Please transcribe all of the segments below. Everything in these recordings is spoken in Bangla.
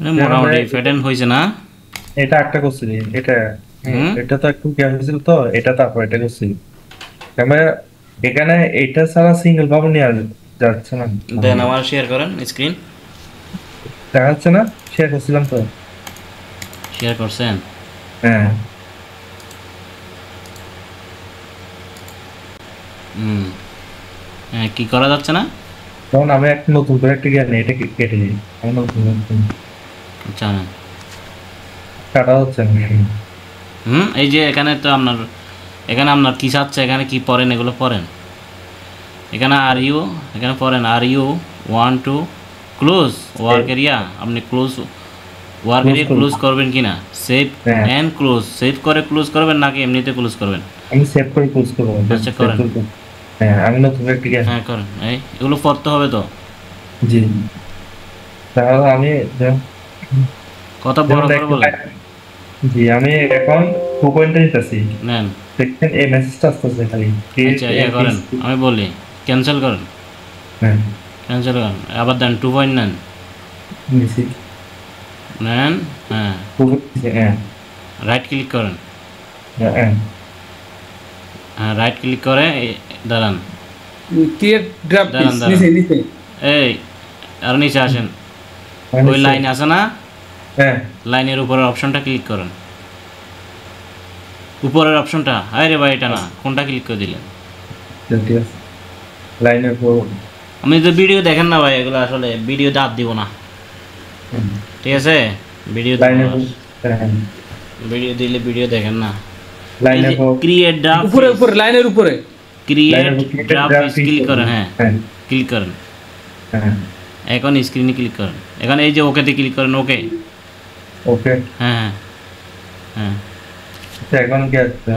মোটামুটি প্যাটার্ন হয়েছে না? এটা একটা করছি এটা এটা তো একটু কি হয়েছিল তো এটা তারপর এটা করছি আমরা এখানে এটা ছাড়া সিঙ্গেল ভাবে নেওয়া যাচ্ছে না দেন আমার শেয়ার করেন স্ক্রিন। দেখা যাচ্ছে না শেয়ার করছিলাম তো শেয়ার করছেন? হ্যাঁ হ্যাঁ, কি করা যাচ্ছে না? তখন আমি একটা নতুন করে একটা জ্ঞান এটা কেটে দিই আমি নতুন জানেন কাটা হচ্ছে না এই যে এখানে তো এখানে আপনার কি চাচ্ছে, এখানে কি পড়েন, এগুলো পড়েন। এখানে আর ইউ, এখানে পড়েন are you want to close work area. আপনি ওয়ার্ক এরিয়া ক্লোজ করবেন কিনা, সেভ অ্যান্ড ক্লোজ, সেভ করে ক্লোজ করবেন নাকি এমনিতে ক্লোজ করবেন? আমি সেভ করে ক্লোজ করব। আচ্ছা করেন। হ্যাঁ আমি নতুন একটা জ্ঞান হ্যাঁ করেন। এগুলো পড়তে হবে তো। জি তাহলে আমি কথা বড় করে বলেন। জি আমি এখন 2 পয়েন্টে নিতেছি নেন। দেখেন এই মেসেজটা আসতেছে খালি আচ্ছা ইয়ে করেন, আমি বলি ক্যান্সেল করেন। হ্যাঁ ক্যান্সেল করেন, আবার দেন 2 পয়েন্ট নেন। নিছি নেন। হ্যাঁ হ্যাঁ রাইট ক্লিক করেন। হ্যাঁ হ্যাঁ রাইট ক্লিক করে দাঁড়ান। ক্রিয়েট ড্রাফট দাঁড়ান নিচে নিচে এই আর নিচে আসেন। ওই লাইন আছে না, হ্যাঁ লাইনের উপরের অপশনটা ক্লিক করেন। উপরের অপশনটা, আরে ভাই এটা না, কোনটা ক্লিক করে দিলেন? ঠিক আছে লাইনের পর আপনি তো ভিডিও দেখেন না ভাই, এগুলো আসলে ভিডিওতে হাত দিব না, ঠিক আছে? ভিডিও লাইনের ভিডিও দিলে ভিডিও দেখেন না। লাইনের পর ক্রিয়েট ড্রাফট, উপরে উপরে লাইনের উপরে ক্রিয়েট ড্রাফট ক্লিক করেন। হ্যাঁ ক্লিক করেন। হ্যাঁ এখন স্ক্রিনে ক্লিক করেন। এখন এই যে ওকেতে ক্লিক করেন। ওকে ওকে হ্যাঁ হ্যাঁ এখন কি আছে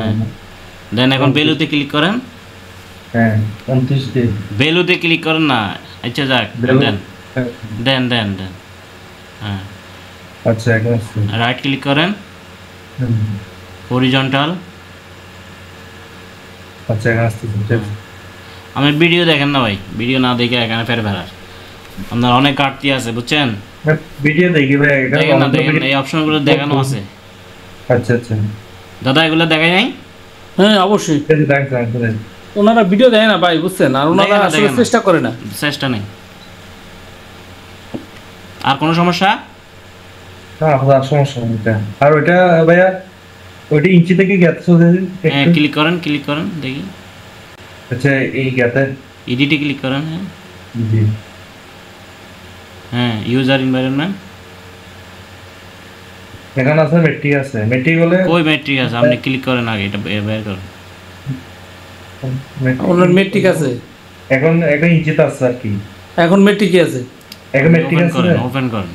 দেন এখন বেলুতে ক্লিক করেন। হ্যাঁ 29 দিন বেলুতে ক্লিক করেন না। আচ্ছা যাক দেন দেন দেন দেন। হ্যাঁ আচ্ছা এখন আছে রাইট ক্লিক করেন, হরিজন্টাল। আচ্ছা এখন আসতেছে আমি ভিডিও দেখেন না ভাই, ভিডিও না দেখে এখানে ফের ফেরার আপনার অনেক কাটতি আছে বুঝছেন। ভিডিও দেখি ভাই দেখেন না, দেখেন এই অপশনগুলো দেখানো আছে। আচ্ছা আচ্ছা দাদা এগুলো দেখাই নাই? হ্যাঁ অবশ্যই ওনারা ভিডিও দেয় না ভাই বুঝছেন, আর ওনারা আসলে চেষ্টা করে না, চেষ্টা নেই। আর কোনো সমস্যা? না আপনার সমস্যা নেই। আর ওইটা ভাইয়া ওইটা ইঞ্চি থেকে গেছে হ্যাঁ ক্লিক করেন, ক্লিক করেন দেখি। আচ্ছা এই গেতে এডিটে ক্লিক করেন। হ্যাঁ জি হ্যাঁ ইউজার এনভায়রনমেন্ট এখানে আছে মেট্রিক আছে, মেট্রিক হলে কই মেট্রিক আছে? আপনি ক্লিক করেন আগে, এটা বের করেন। ওনার মেট্রিক আছে এখন এখন ইঞ্চিতে আছে আর কি, এখন মেট্রিক আছে, এখন মেট্রিক আছে। ওপেন করেন,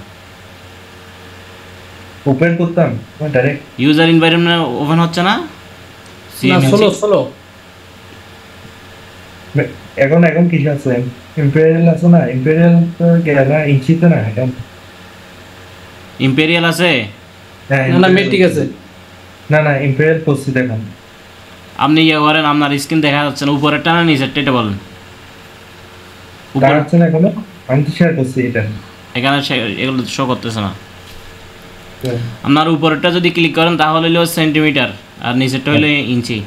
ওপেন করতাম ডাইরেক্ট ইউজার এনভায়রনমেন্ট ওপেন হচ্ছে না। না সোলো এখন এখন কি আছে ইম্পেরিয়াল আছে না, ইম্পেরিয়াল তো গেলা ইঞ্চিতে না এখন ইম্পেরিয়াল আছে। হ্যাঁ না মেট্রিক আছে, না না ইম্পেরিয়াল করছি দেখুন। আপনি ইয়ে করেন, আপনার স্ক্রিন দেখা যাচ্ছে না, উপরেরটা না নিচেরটা এটা বলেন। উপরে আছে না এখনো, আমি তো শেয়ার করছি এটা এখানে এগুলো শো করতেছে না। আপনার উপরেরটা যদি ক্লিক করেন তাহলে হলো সেন্টিমিটার, আর নিচেরটা হলো ইঞ্চি।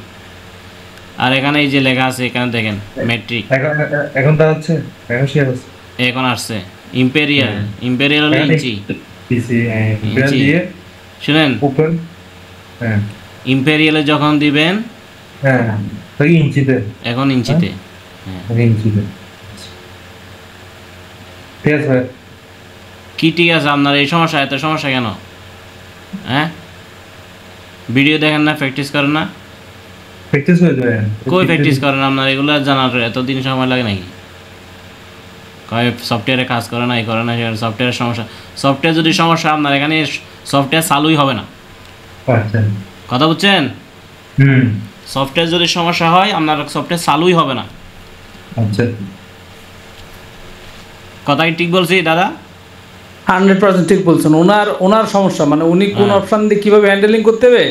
আর এখানে এই যে লেখা আছে এখানে দেখেন মেট্রিক। এখন তা হচ্ছে এখন শেয়ার করছি, এখন আসছে ইম্পেরিয়াল। ইম্পেরিয়াল হলো ইঞ্চি। ইম্পেরিয়াল দিয়ে শুনেন, ওপেন হ্যাঁ ইম্পেরিয়ালে যখন দিবেন হ্যাঁ তো ইঞ্চিতে, এখন ইঞ্চিতে। হ্যাঁ ইঞ্চিতে ঠিক আছে। কি ঠিক আছে? আপনার এই সমস্যা, এত সমস্যা কেন? হ্যাঁ ভিডিও দেখেন না, প্র্যাকটিস করেন না? প্র্যাকটিস হয়ে যাবে। কই প্র্যাকটিস করেন? আপনার এগুলো জানার এতদিন সময় লাগে নাকি? কয় সফটওয়্যারে কাজ করে না, এই করে না, সফটওয়্যারের সমস্যা। সফটওয়্যার যদি সমস্যা, আপনার এখানে সফটওয়্যার চালুই হবে না। আচ্ছা কথা বুঝছেন? সফটওয়্যার যদি সমস্যা হয় আপনার সফটওয়্যার চালুই হবে না। আচ্ছা কথা কি ঠিক বলছি দাদা? 100% ঠিক বলছেন। ওনার সমস্যা মানে উনি কোন অপশন দিয়ে কিভাবে হ্যান্ডেলিং করতে হবে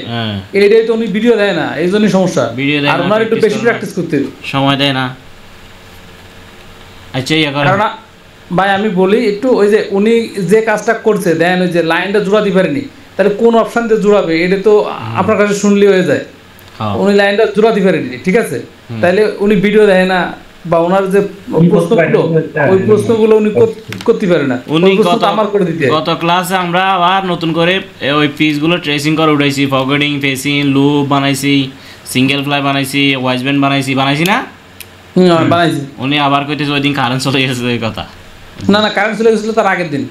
এইটাই তো উনি ভিডিও দেয় না, এই জন্যই সমস্যা। ভিডিও দেয় আর না, ওনার একটু বেশি প্র্যাকটিস করতে হবে, সময় দেয় না। আচ্ছা ইয়ে করেন, ভাই আমি বলি একটু, ওই যে উনি যে কাজটা করছে দেন, ওই যে লাইনটা জোড়াতে পারেনি, তাহলে কোন অপশন দিয়ে জোড়াবে এটা তো আপনার কাছে শুনলে হয়ে যায়। হ্যাঁ উনি লাইনটা জোড়াতে পারেনি, ঠিক আছে, তাহলে উনি ভিডিও দেয় না, বা ওনার যে প্রশ্নগুলো, ওই প্রশ্নগুলো উনি করতে পারে না, উনি ওই প্রশ্ন তো আমার করে দিতে হয়। গত ক্লাসে আমরা আবার নতুন করে ওই পিসগুলো ট্রেসিং করে উঠাইছি, ফরগেটিং, ফেসিং, লুপ বানাইছি, সিঙ্গেল ফ্লাই বানাইছি, ওয়াইজ ব্যান্ড বানাইছি না? বানাইছি। উনি আবার কইতেছে ওই দিন কারেন্ট চলে গেছে ওই কথা। না না, কারেন্ট চলে গেছিল তার আগের দিন,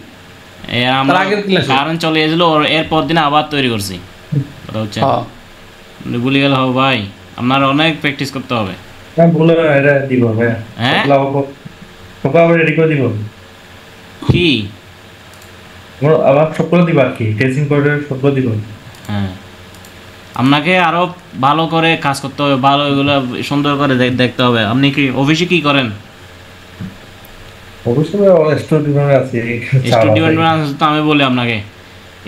আমরা আগের ক্লাসে। কারেন্ট চলে গেছিল, এর পর দিন আবার তৈরি করছি। কথা হচ্ছে হ্যাঁ উনি ভুলে গেল হবে ভাই, আপনার অনেক প্র্যাকটিস করতে হবে। বলে এটা দিব ভাই, হ্যাঁ সকাল আবার রেডি করে দিব, কি আবার সবগুলো দিব আর কি, টেস্টিং করে সবগুলো দিব। হ্যাঁ আপনাকে আরো ভালো করে কাজ করতে হবে, ভালো এগুলো সুন্দর করে দেখতে হবে। আপনি কি অফিসে কি করেন? অবশ্যই স্টুডেন্ট আছে, স্টুডেন্ট তো আমি বলি আপনাকে,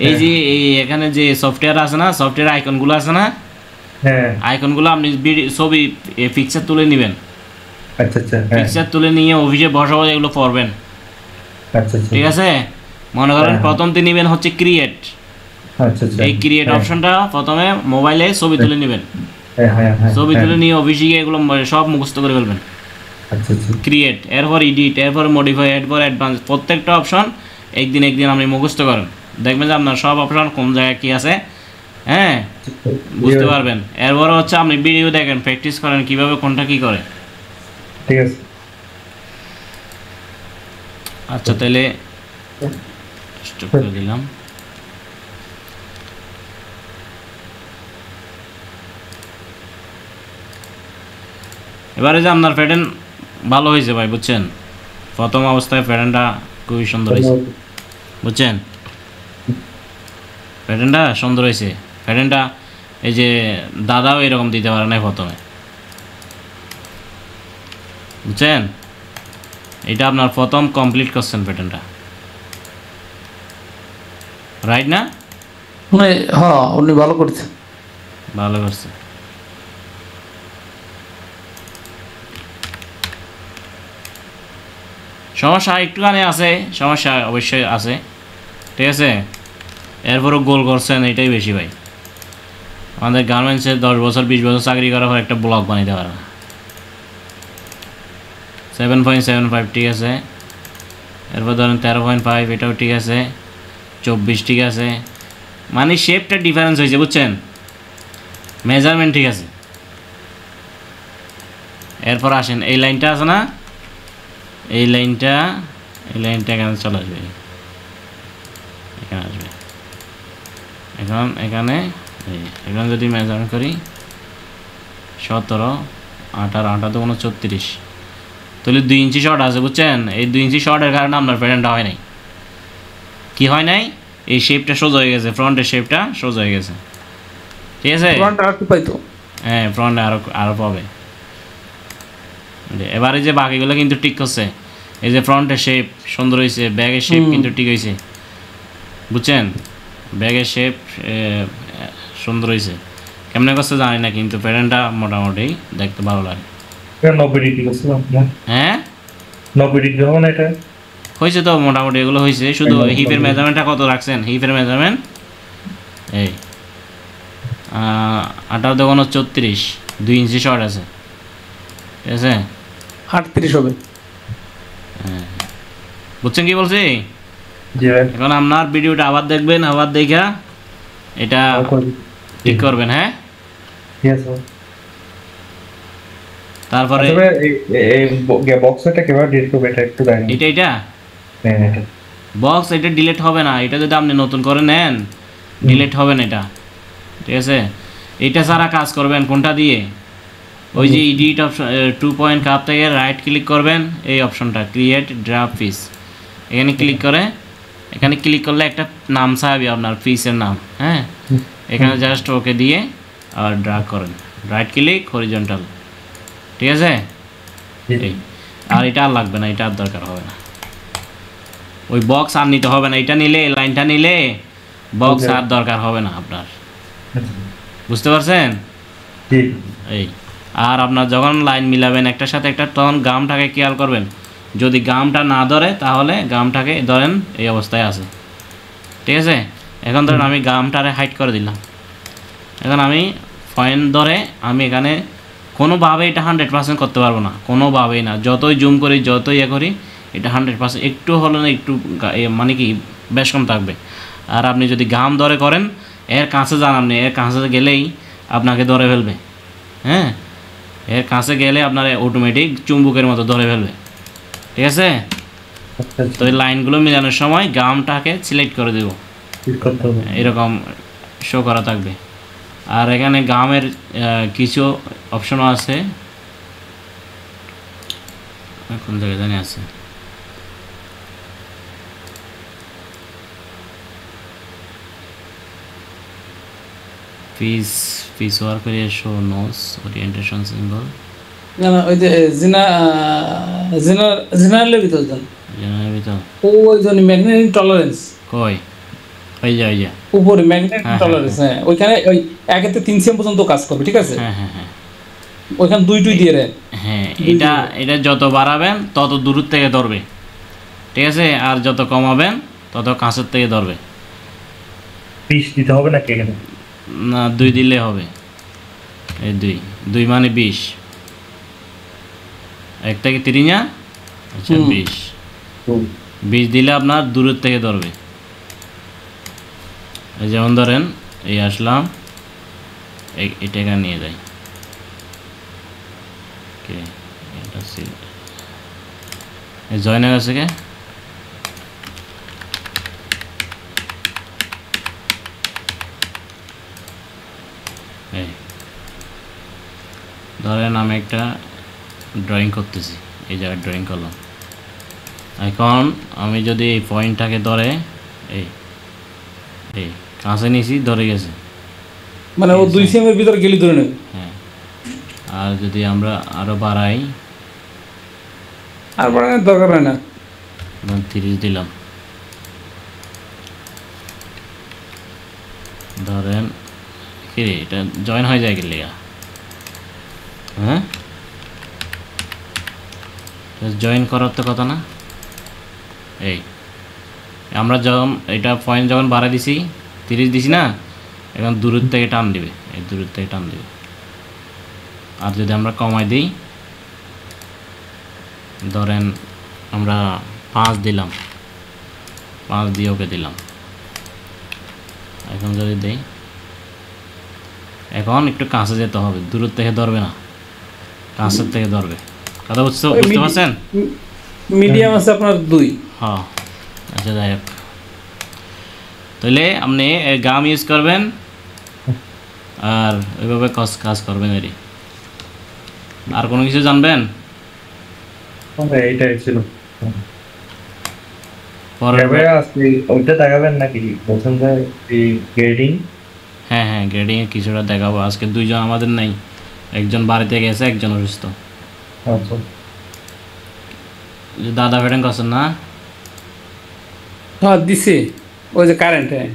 এই যে এই এখানে যে সফটওয়্যার আছে না, সফটওয়্যার আইকনগুলো আছে না, হ্যাঁ আইকনগুলো আপনি ছবি পিকচার তুলে নেবেন, আচ্ছা আচ্ছা হ্যাঁ পিকচার তুলে নিয়ে অফিসে বসাবো, এগুলো পড়বেন, আচ্ছা আচ্ছা ঠিক আছে? মনে করেন প্রথমতে নেবেন হচ্ছে ক্রিয়েট, আচ্ছা আচ্ছা এই ক্রিয়েট অপশনটা প্রথমে মোবাইলে ছবি তুলে নেবেন, হ্যাঁ হ্যাঁ হ্যাঁ ছবি তুলে নিয়ে অফিসে গিয়ে এগুলো সব মুখস্থ করে ফেলবেন। আচ্ছা আচ্ছা ক্রিয়েট, এরপর এডিট, এরপর মডিফাই, এরপর অ্যাডভান্স, প্রত্যেকটা অপশন একদিন আপনি মুখস্থ করেন, দেখবেন যে আপনার সব অপশন কোন জায়গায় কী আছে, হ্যাঁ বুঝতে পারবেন। এরপর হচ্ছে আপনি ভিডিও দেখেন, প্র্যাকটিস করেন কীভাবে কোনটা কী করে। ঠিক আছে আচ্ছা তাহলে স্টপ করে দিলাম। এবারে যে আপনার প্যাটার্ন ভালো হয়েছে ভাই, বুঝছেন? প্রথম অবস্থায় প্যাটার্নটা খুবই সুন্দর হয়েছে, বুঝছেন? প্যাটার্নটা সুন্দর হয়েছে, প্যাটার্নটা এই যে দাদাও এরকম দিতে পারে না প্রথমে, বুঝছেন? এটা আপনার প্রথম কমপ্লিট করছেন প্যাটার্নটা, রাইট না? হ্যাঁ উনি ভালো করেছে। ভালো করছে। সমস্যা একটুখানি আছে, সমস্যা অবশ্যই আছে, ঠিক আছে? এরপরও গোল করছেন, এটাই বেশি ভাই। আমাদের গার্মেন্টসে 10 বছর 20 বছর চাকরি করার পর একটা ব্লগ বানাইতে পারে না। 7.75 ঠিক আছে, এরপর ধরেন 13.5, এটাও ঠিক আছে, 24 ঠিক আছে, মানে শেপটা ডিফারেন্স হয়েছে, বুঝছেন? মেজারমেন্ট ঠিক আছে। এরপর আসেন এই লাইনটা আছে না, এই লাইনটা এখানে চলে আসবে, এখানে আসবে, এখানে যদি মেজারমেন্ট করি 17, 18, 18 × 34, তাহলে 2 ইঞ্চি শর্ট আছে, বুঝছেন? এই 2 ইঞ্চি শর্টের কারণে আপনার প্যাটার্নটা হয় নাই। কি হয় নাই? এই শেপটা সোজা হয়ে গেছে, ফ্রন্টের শেপটা সোজা হয়ে গেছে, ঠিক আছে? হ্যাঁ ফ্রন্টে আরো পাবে। এবারে যে বাকিগুলো কিন্তু ঠিক করছে, এই যে ফ্রন্টের শেপ সুন্দর হয়েছে, ব্যাগের শেপ কিন্তু ঠিক হয়েছে, বুঝছেন? ব্যাগের শেপ সুন্দর হয়েছে, কেমনে করছে জানি না, কিন্তু প্যাটার্নটা মোটামুটি দেখতে ভালো লাগে। 90 ডিগ্রি করছে, হ্যাঁ 90 ডিগ্রি হবে না এটা? হয়েছে তো মোটামুটি, এগুলো হয়েছে। শুধু হিপের মেজারমেন্টটা কত রাখছেন? হিপের মেজারমেন্ট এই 18 × 34, 2 ইঞ্চি শর্ট আছে, ঠিক আছে? 38 হবে। হ্যাঁ বুঝছেন কি বলছি? জি ভাই। এখন আপনার ভিডিওটা আবার দেখবেন, আবার দেখা এটা ঠিক করবেন, হ্যাঁ ঠিক আছে। তারপরে এই বক্সটা কিভাবে ডিলিট করব এটা একটু জানি। এটা হ্যাঁ বক্স এটা ডিলিট হবে না, এটা যদি আপনি নতুন করে নেন ডিলিট হবে না এটা, ঠিক আছে? এটা ছাড়া কাজ করবেন কোনটা দিয়ে? ওই যে এডিট অপশন 2 পয়েন্ট কাপ থেকে রাইট ক্লিক করবেন, এই অপশনটা ক্রিয়েট ড্রাফট পিস, এখানে ক্লিক করে, এখানে ক্লিক করলে একটা নাম চাইবে আপনার পিসের নাম, হ্যাঁ? এখানে জাস্ট ওকে দিয়ে আর ড্র্যাগ করেন, রাইট ক্লিক হরিজন্টাল, ঠিক আছে? আর এটা আর লাগবে না, এটা আর দরকার হবে না, ওই বক্স আর নিতে হবে না, এটা নিলে লাইনটা নিলে বক্স আর দরকার হবে না আপনার, বুঝতে পারছেন? এই আর আপনার যখন লাইন মিলাবেন একটার সাথে একটা, তখন গামটাকে খেয়াল করবেন, যদি গামটা না ধরে তাহলে গামটাকে ধরেন এই অবস্থায় আছে, ঠিক আছে। এখন ধরেন আমি গামটারে হাইড করে দিলাম। এখন আমি পয়েন্ট ধরে আমি এখানে কোনোভাবে এটা 100% করতে পারবো না, কোনোভাবেই না। যতই জুম করি, যতই ইয়ে করি, এটা 100% একটু হলো না একটু মানে কি বেশ কম থাকবে। আর আপনি যদি গাম ধরে করেন, এর কাছে যান, আপনি এর কাছে গেলেই আপনাকে ধরে ফেলবে। হ্যাঁ, এর কাছে গেলে আপনার অটোমেটিক চুম্বকের মতো ধরে ফেলবে, ঠিক আছে। তো এই লাইনগুলো মেলানোর সময় গামটাকে সিলেক্ট করে দেব, এরকম শো করা থাকবে। আর এখানে গামের কিছু অপশনও আছে, কোন জায়গায় জানি আছে, piece work area, show nodes, orientation symbol. না না, ওই যে জেনারেলের ভিতর যান, জেনারেল ভিতর ওই জন্য ম্যাগনেটিক টলারেন্স কই, ওই যে উপরে ম্যাগনেটিক টলারেন্স, হ্যাঁ ওইখানে ওই 1 থেকে 3 সেম পর্যন্ত কাজ করবে, ঠিক আছে। হ্যাঁ হ্যাঁ হ্যাঁ ওইখানে 2 দিয়ে দেন। হ্যাঁ, এটা যত বাড়াবেন তত দূর থেকে ধরবে, ঠিক আছে। আর যত কমাবেন তত কাছের থেকে ধরবে। 20 দিতে হবে নাকি এখানে? না, 2 দিলে হবে। এই 2 মানে 20, 1 থেকে 3 না, আচ্ছা 20 দিলে আপনার দূরের থেকে ধরবে। যেমন ধরেন এই আসলাম, এটা এখানে নিয়ে যাই, এটা জয়েন হয়ে গেছে কে, ধরেন আমি একটা ড্রয়িং করতেছি, এই জায়গায় ড্রয়িং করলাম। এখন আমি যদি এই পয়েন্টটাকে ধরে এই কাছে নিয়েছি, ধরে গেছে, মানে ও 2 সেমের ভিতর গেলি ধরে নেবে। হ্যাঁ, আর যদি আমরা আরো বাড়াই, আর বাড়ানোর দরকার হয় না, 30 দিলাম, ধরেন কি এটা জয়েন হয়ে যায় গেলে, হ্যাঁ জয়েন করার তো কথা না। এই আমরা যখন এটা পয়েন্ট যখন বাড়াই দিছি, 30 দিছি না, এখন দূরের থেকে টান দিবে, এই দূরের থেকে টান দিবে। আর যদি আমরা কমাই দিই, ধরেন আমরা 5 দিলাম, 5 দিয়ে ওকে দিলাম। এখন যদি দেই, এখন একটু কাছে যেতে হবে, দূরের থেকে ধরবে না, কাছের থেকে ধরবে। কথা বুঝতে পারছেন? মিডিয়াম আছে আপনার 2। হ্যাঁ, আচ্ছা যাই হোক, তাহলে আপনি গাম ইউজ করবেন আর ওইভাবে কাজ করবেন। এরই আর কোনো কিছু জানবেন? এইটাই ছিল। পরে ওইটা দেখাবেন নাকি বলছেন যে এই গ্রেডিং? হ্যাঁ হ্যাঁ, গ্রেডিং এর কিছুটা দেখাবো। আজকে 2 জন আমাদের নাই, একজন বাড়িতে গেছে, একজন অসুস্থ। আচ্ছা, দাদা ফেটেন করছেন না? হ্যাঁ দিছে, ওই যে কারেন্ট। হ্যাঁ,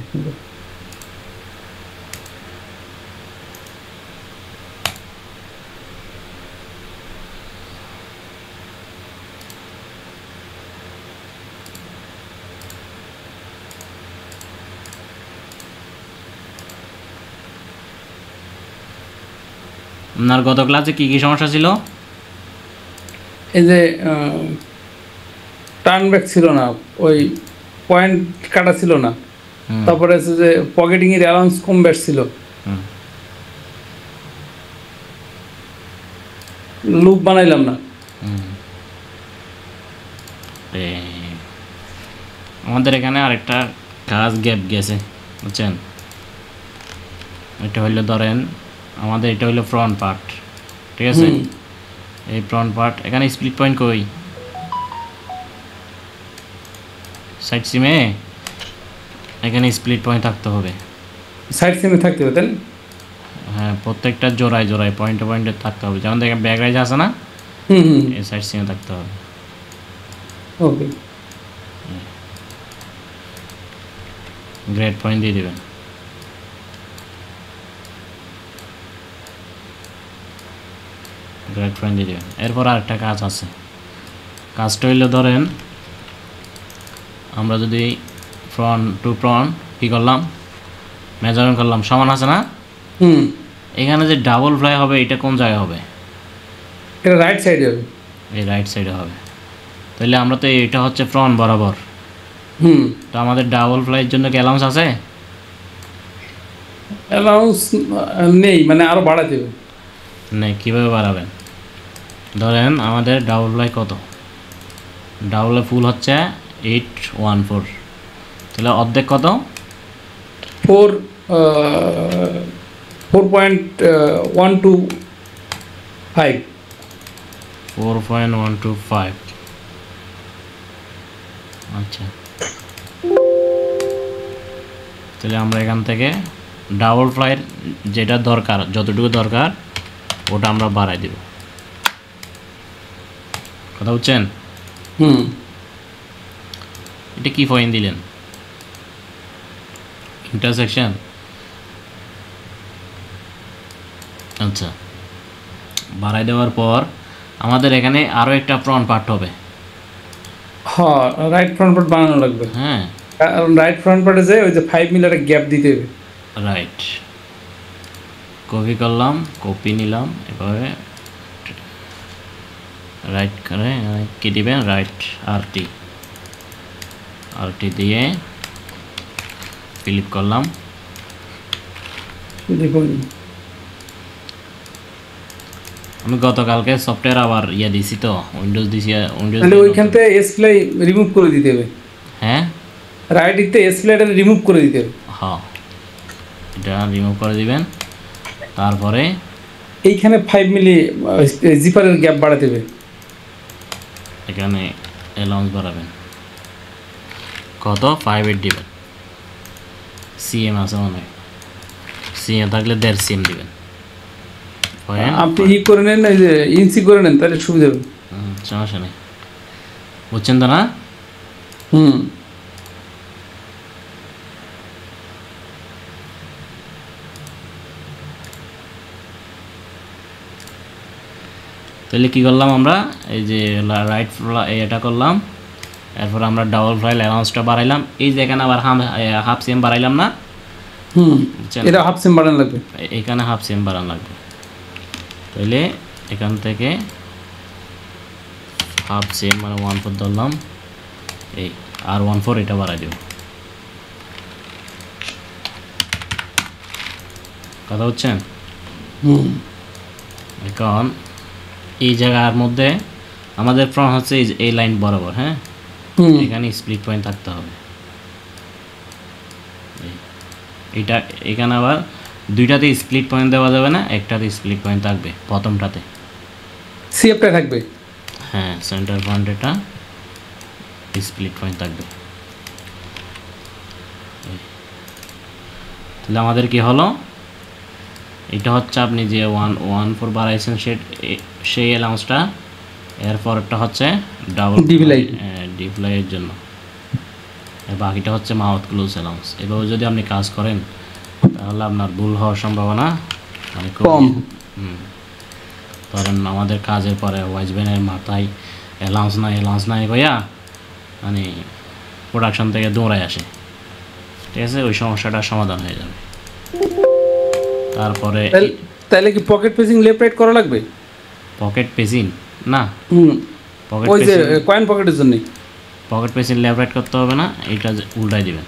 আপনার গত ক্লাসে কি কি সমস্যা ছিল? এই যে টার্ন ব্যাক ছিল না, ওই পয়েন্ট কাটা ছিল না, তারপরে হচ্ছে যে পকেটিং এর অ্যালাউন্স কম ব্যাট ছিল, লুপ বানাইলাম না। আমাদের এখানে আরেকটা কাজ গ্যাপ গেছে, বুঝছেন। এটা হইলো ধরেন আমাদের এটা হইলো ফ্রন্ট পার্ট, ঠিক আছে। এই ফ্রন্ট পার্ট, এখানে স্প্লিট পয়েন্ট কই? সাইড সিমে এখানে স্প্লিট পয়েন্ট থাকতে হবে, সাইড সিমে থাকতে হবে, তাই না? হ্যাঁ, প্রত্যেকটা জোড়ায় জোড়ায় পয়েন্টে পয়েন্টে থাকতে হবে। যেমন দেখেন ব্যাক রাইজ আছে না, এই সাইড সিমে থাকতে হবে। ওকে, গ্রেড পয়েন্ট দিয়ে দেবেন। গ্রেড পয়েন্ট দিয়ে দেবেন। এরপর আরেকটা কাজ আছে, কাজটা হইলে ধরেন আমরা যদি ফ্রন্ট টু ফ্রন্ট কী করলাম, মেজারমেন্ট করলাম, সমান আছে না? এখানে যে ডাবল ফ্লাই হবে এটা কোন জায়গায় হবে? এটা রাইট সাইডে হবে। এই রাইট সাইডে হবে। তাহলে আমরা তো এটা হচ্ছে ফ্রন্ট বরাবর, তো আমাদের ডাবল ফ্লাইয়ের জন্য কি অ্যালাউন্স আছে? অ্যালাউন্স নেই, মানে আরও বাড়াতে হবে। নেই, কীভাবে বাড়াবেন? ধরেন আমাদের ডাবল ফ্লাই কত, ডাবল ফুল হচ্ছে 814, তাহলে অর্ধেক কত? 4.125। 4.125। আচ্ছা, তাহলে আমরা এখান থেকে ডাবল ফ্লাইয়ের যেটা দরকার, যতটুকু দরকার ওটা আমরা বাড়াই দেব। কথা বুঝছেন? এটা কি পয়েন্ট দিলেন? ইন্টারসেকশন। আচ্ছা, বাড়াই দেওয়ার পর আমাদের এখানে আরও একটা ফ্রন্ট পার্ট হবে। হ্যাঁ, রাইট ফ্রন্ট পার্ট বানানো লাগবে। হ্যাঁ, রাইট ফ্রন্ট পার্টে যে ওই যে 5 মিলি একটা গ্যাপ দিতে হবে। রাইট, কপি করলাম, কপি নিলাম, এভাবে রাইট করে কি দিবেন, রাইট আরটি দিয়ে ফিলিপ করলাম। দেখুন, আমি গতকালকে সফটওয়্যার আবার দিছি তো, উইন্ডোজ দিছি, উইন্ডোজ তাহলে ওইখান থেকে এসপ্লাই রিমুভ করে দিতে হবে। হ্যাঁ, রাইট দিকতে এসপ্লাইটা রিমুভ করে দিতে হবে। হ্যাঁ, এটা রিমুভ করে দিবেন। তারপরে এইখানে 5 মিলি জিপারের গ্যাপ বাড়াতে হবে। এখানে অ্যালাউন্স বাড়াবেন কত, 5.8 দিবেন। সিএম আছে মনে হয়, সিএম থাকলে 1.5 সিএম দিবেন। আপনি করে নেন, এই যে ইঞ্চি করে নেন, তাহলে সুবিধা হবে। সমস্যা নেই, বুঝছেন তো না? তাহলে কী করলাম আমরা, এই যে রাইট এটা করলাম, এরপর আমরা ডাবল ফ্লাই অ্যালাউন্সটা বাড়াইলাম। এই যে এখানে আবার হাফ সিএম বাড়াইলাম না? এটা হাফ সিএম বাড়ানো লাগবে, এখানে হাফ সিএম বাড়ানো লাগবে। তাহলে এখান থেকে হাফ সিএম মানে 1/4 ধরলাম, এই আর 1/4 এটা বাড়াই দেব। কথা হচ্ছেন? এখন এই জায়গার মধ্যে আমাদের ফ্রন্ট হচ্ছে এই লাইন বরাবর। হ্যাঁ, এখানে স্প্লিট পয়েন্ট থাকতে হবে। এটা এখানে আবার দুইটাতে স্প্লিট পয়েন্ট দেওয়া যাবে না, একটাতে স্প্লিট পয়েন্ট থাকবে, প্রথমটাতে সিএফটা থাকবে। হ্যাঁ, সেন্টার পয়েন্ট এটা স্প্লিট পয়েন্ট থাকবে। তাহলে আমাদের কি হলো, এটা হচ্ছে আপনি যে 1.14 বাড়াইছেন সেই অ্যালাউন্সটা, এরপরটা হচ্ছে ডাবল ডিপ্লাইয়ের জন্য, বাকিটা হচ্ছে মাউথ ক্লোজ অ্যালাউন্স। এভাবে যদি আপনি কাজ করেন তাহলে আপনার ভুল হওয়ার সম্ভাবনা মানে কম। ধরেন আমাদের কাজের পরে ওয়াইজম্যানের মাথায় অ্যালাউন্স নাই ভাইয়া, মানে প্রোডাকশন থেকে দৌড়ায় আসে, ঠিক আছে? ওই সমস্যাটার সমাধান হয়ে যাবে। তারপরে তাহলে কি পকেট পেজিং লেফট রাইট করা লাগবে? পকেট পেজিং না, ওই যে কয়েন পকেটের জন্য পকেট পেজিং লেফট রাইট করতে হবে না, এটা উল্টাই দিবেন,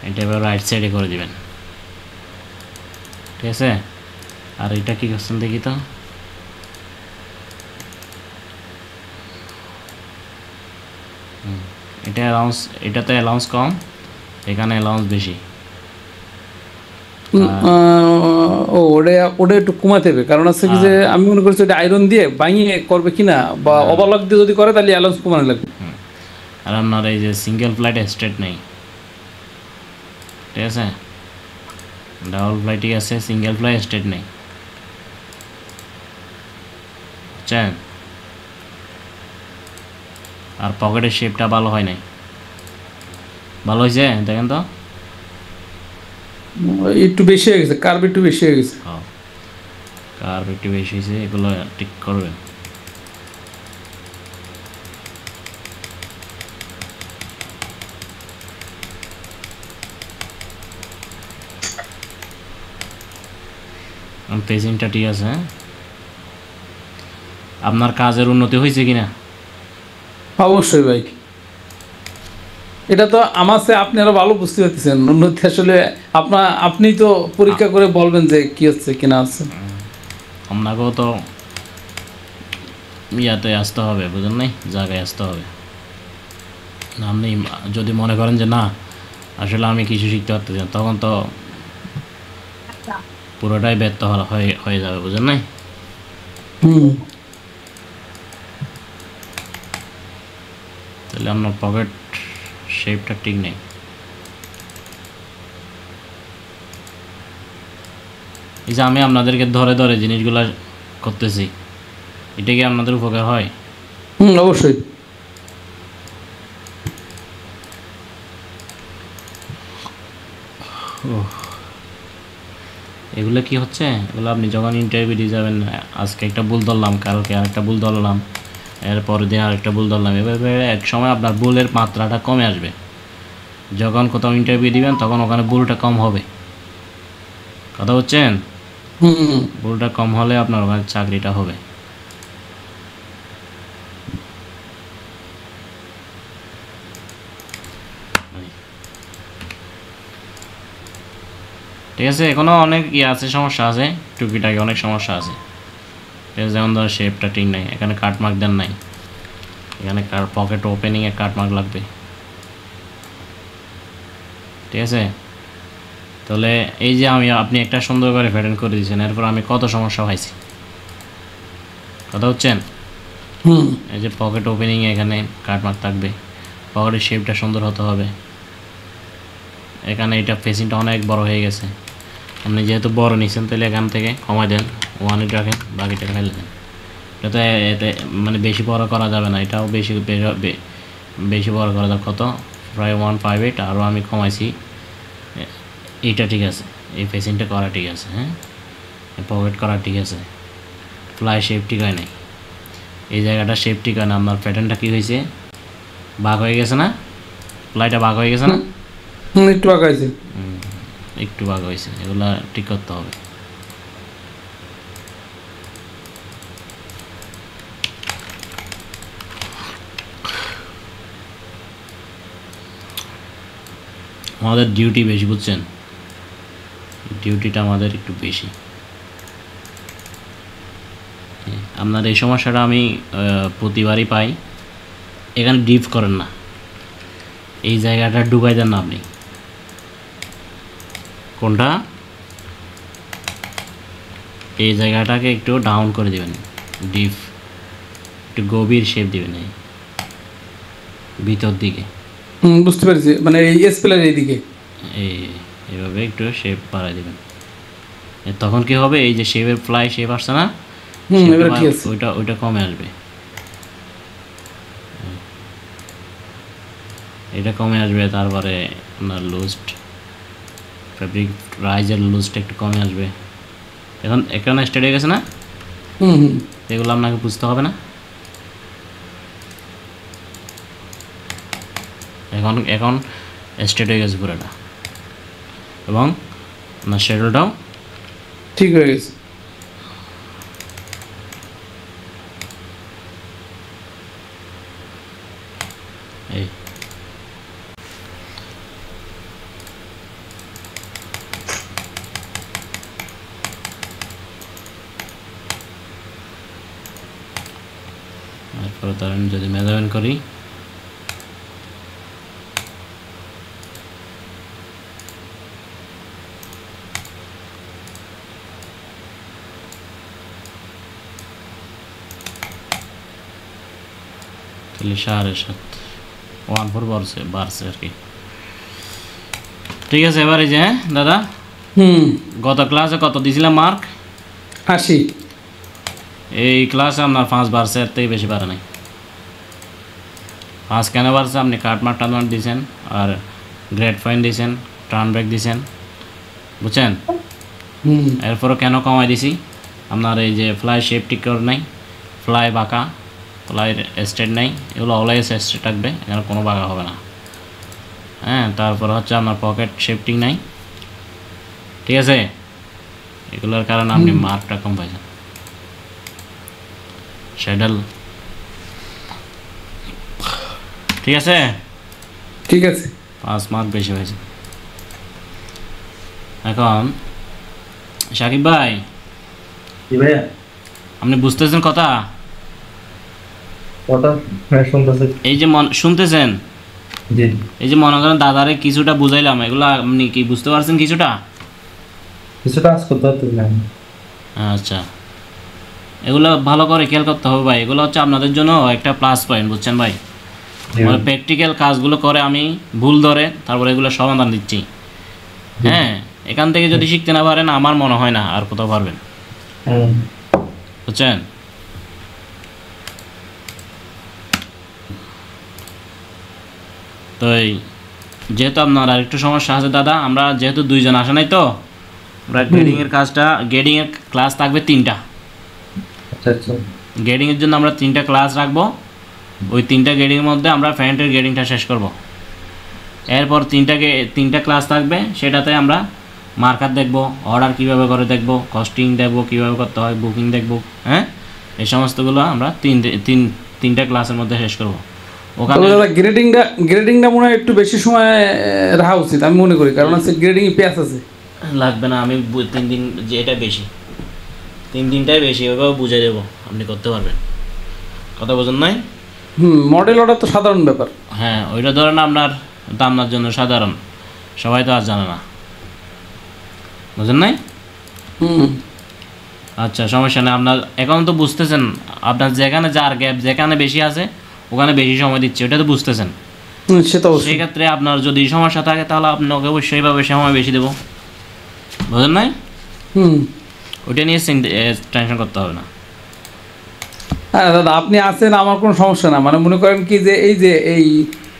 এটা এবার রাইট সাইডে করে দিবেন, ঠিক আছে? আর এটা কি করছেন দেখি তো, এটা অ্যালাউন্স, এটাতে অ্যালাউন্স কম, এখানে অ্যালাউন্স বেশি। ওটা একটু কমাতে হবে, কারণ হচ্ছে কি যে আমি মনে করছি ওটা আয়রন দিয়ে ভাঙিয়ে করবে কিনা, বা ওভারলক দিয়ে যদি করে তাহলে অ্যালাউন্স কমানো লাগবে। আর আপনার এই যে সিঙ্গেল ফ্লাইট স্ট্রেট নেই, ঠিক আছে? ডাবল ফ্লাইটই আছে, সিঙ্গেল ফ্লাই স্ট্রেট নেই, বুঝছেন? আর পকেটের শেপটা ভালো হয় নাই, ভালো হয়েছে দেখেন তো, একটু বেশি হয়ে গেছে, কার্ভ একটু বেশি হয়ে গেছে। কার্ভ একটু বেশি হয়েছে, এগুলো ঠিক করবেন। পেজিংটা ঠিক আছে। হ্যাঁ, আপনার কাজের উন্নতি হয়েছে কিনা? অবশ্যই ভাই, এটা তো আমার চেয়ে আপনি আরো ভালো বুঝতে পারতেছেন উন্নতি আসলে। আপনি তো পরীক্ষা করে বলবেন যে কি হচ্ছে কিনা আছে। আপনাকেও তো ইয়াতে আসতে হবে, বুঝলেন নাই, জায়গায় আসতে হবে। আপনি যদি মনে করেন যে না আসলে আমি কিছু শিখতে পারতেছি না, তখন তো পুরোটাই ব্যর্থ হয়ে যাবে, বুঝলেন নাই। তাহলে আপনার পকেট শেপটা ঠিক নেই। এই যে আমি আপনাদেরকে ধরে ধরে জিনিসগুলো করতেছি, এটা কি আপনাদের উপকার হয়? অবশ্যই। এগুলো কি হচ্ছে, এগুলো আপনি যখন ইন্টারভিউ দিয়ে যাবেন, আজকে একটা ভুল ধরলাম, কালকে আরেকটা ভুল ধরলাম, এরপরের দিন আরেকটা ভুল ধরলাম, এভাবে এক সময় আপনার ভুলের মাত্রাটা কমে আসবে। যখন কোথাও ইন্টারভিউ দিবেন তখন ওখানে ভুলটা কম হবে। কথা হচ্ছেন? ভুলটা কম হলে আপনার ওখানে চাকরিটা হবে। ঠিক আছে, এখনও অনেক আছে, সমস্যা আছে, টুকিটাকি অনেক সমস্যা আছে। ঠিক আছে, যেমন ধরো শেপটা ঠিক নাই, এখানে কাটমার্ক দেন নাই, এখানে পকেট ওপেনিংয়ে কাটমার্ক লাগবে। ঠিক আছে, তাহলে এই যে আপনি একটা সুন্দর করে প্যাটার্ন করে দিয়েছেন, এরপর আমি কত সমস্যা পাইছি। কথা হচ্ছেন? এই যে পকেট ওপেনিংয়ে এখানে কাটমার্ক থাকবে, পকেটের শেপটা সুন্দর হতে হবে। এখানে এটা ফেসিংটা অনেক বড় হয়ে গেছে, আপনি যেহেতু বড় নিচ্ছেন তাহলে এখান থেকে কমাই দেন, 1 রাখেন, বাকিটা ফেলে দেন। এটা এতে মানে বেশি বড় করা যাবে না, এটাও বেশি বড় করা যাবে। কত? প্রায় 158, আরও আমি কমাইছি। এইটা ঠিক আছে, এই ফেসিংটা করা ঠিক আছে। হ্যাঁ, পকেট করা ঠিক আছে, ফ্লাই শেপ ঠিক হয় নাই, এই জায়গাটা শেপ ঠিক হয় না। আপনার প্যাটার্নটা কী হয়েছে, বাঘ হয়ে গেছে না, ফ্লাইটা বাঘ হয়ে গেছে না? একটু বাঘ হয়েছে, একটু বাঘ হয়েছে, এগুলা ঠিক করতে হবে। আমাদের ডিউটি বেশি, বুঝছেন, ডিউটিটা আমাদের একটু বেশি। আপনার এই সমস্যাটা আমি প্রতিবারই পাই। এখানে ডিপ করেন না, এই জায়গাটা ডুবাই দেন না আপনি। কোনটা? এই জায়গাটাকে একটু ডাউন করে দেবেন, ডিপ একটু গভীর শেপ দেবেন এই ভিতর দিকে। বুঝতে পেরেছি, মানে এই স্পেলের এইদিকে এইভাবে একটু শেপ বাড়াই দেবেন, তখন কি হবে, এই যে শেপের ফ্লাই শেপ আসছে না, ওইটা কমে আসবে, এটা কমে আসবে। তারপরে আপনার লুজড ফ্যাব্রিক রাইজের লুজটা একটু কমে আসবে। এখন এখানে স্টার্ট হয়ে গেছে না, এগুলো আপনাকে বুঝতে হবে না। এখন স্টার্ট হয়ে গেছে পুরোটা, এবং আপনার শ্যাডোটাও ঠিক হয়ে গেছে। এই তারপরে ধরেন যদি মেজারমেন্ট করি, তাহলে 7.5 1.4 বাড়ছে আর কি। ঠিক আছে, এবারে যে দাদা, গত ক্লাসে কত দিয়েছিলাম মার্ক? 80। এই ক্লাসে আপনার 5 বাড়ছে, এর থেকে বেশি বাড়ে নাই। 5 কেন বাড়ছে? আপনি কাটমার্ক টানমার্ক দিয়েছেন, আর গ্রেড পয়েন্ট দিয়েছেন, টার্ন ব্যাক দিয়েছেন, বুঝছেন। এরপরও কেন কমাই দিছি, আপনার এই যে ফ্লাই শেপ ঠিক করে নাই, ফ্লাই বাঁকা, ফ্লাইয়ের স্ট্রেট নেই, এগুলো অলওয়েজ স্ট্রেট থাকবে, এখানে কোনো বাঁকা হবে না। হ্যাঁ, তারপর হচ্ছে আপনার পকেট শেপটিং নাই, ঠিক আছে। এগুলোর কারণে আপনি মার্কটা কম পাইছেন। শ্যাডেল ঠিক আছে, ঠিক আছে। 5 মার্ক বেশি হয়েছে। এখন সাকিব ভাই, কি ভাইয়া আপনি বুঝতেছেন কথা? কথা শুনতেছে? এই যে শুনতেছেন, জি এই যে মনে করেন দাদারে কিছুটা বুঝাইলাম, এগুলো আপনি কি বুঝতে পারছেন কিছুটা? কিছুটা আজ করতে পারতেছি না। আচ্ছা, এগুলো ভালো করে খেয়াল করতে হবে ভাই। এগুলো হচ্ছে আপনাদের জন্য একটা প্লাস পয়েন্ট, বুঝছেন ভাই? আমার প্র্যাকটিক্যাল কাজগুলো করে আমি ভুল ধরে তারপরে এগুলো সমাধান দিচ্ছি। হ্যাঁ, এখান থেকে যদি শিখতে না পারেন আমার মনে হয় না আর কোথাও পারবেন, বুঝছেন? তো এই যেহেতু আপনার আর একটু সমস্যা আছে দাদা, আমরা যেহেতু 2 জন আসে নাই, তো আমরা গ্রেডিংয়ের কাজটা, গ্রেডিংয়ের ক্লাস থাকবে 3টা। আচ্ছা আচ্ছা, গ্রেডিংয়ের জন্য আমরা 3টা ক্লাস রাখবো। ওই 3টা গ্রেডিংয়ের মধ্যে আমরা ফ্যান্টের গ্রেডিংটা শেষ করব। এরপর 3টা ক্লাস থাকবে, সেটাতে আমরা মার্কার দেখব, অর্ডার কীভাবে করে দেখব, কস্টিং দেখব কীভাবে করতে হয়, বুকিং দেখব। হ্যাঁ, এই সমস্তগুলো আমরা 3টা ক্লাসের মধ্যে শেষ করব। ওখানে গ্রেডিংটা মনে হয় একটু বেশি সময় রাখা উচিত আমি মনে করি, কারণ হচ্ছে গ্রেডিং পেঁয়াজ আছে। লাগবে না, আমি 3 দিন, যে এটা বেশি, 3 দিনটাই বেশি, ওইভাবে বুঝিয়ে দেবো, আপনি করতে পারবেন। কথা বোঝেন নাই? মডেল অর্ডার তো সাধারণ ব্যাপার। হ্যাঁ, ওইটা ধরেন আপনার আপনার জন্য সাধারণ, সবাই তো আর জানে না, বুঝেন নাই? আচ্ছা, সমস্যা নেই। আপনার এখন তো বুঝতেছেন, আপনার যেখানে যার গ্যাপ যেখানে বেশি আছে ওখানে বেশি সময় দিচ্ছে, ওটা তো বুঝতেছেন। সেটা সেই ক্ষেত্রে আপনার যদি সমস্যা থাকে তাহলে আপনাকে অবশ্যই এইভাবে সময় বেশি দেবো, বুঝেন নাই? ওইটা নিয়ে টেনশন করতে হবে না। হ্যাঁ দাদা, আপনি আছেন, আমার কোনো সমস্যা না। মানে মনে করেন কি যে এই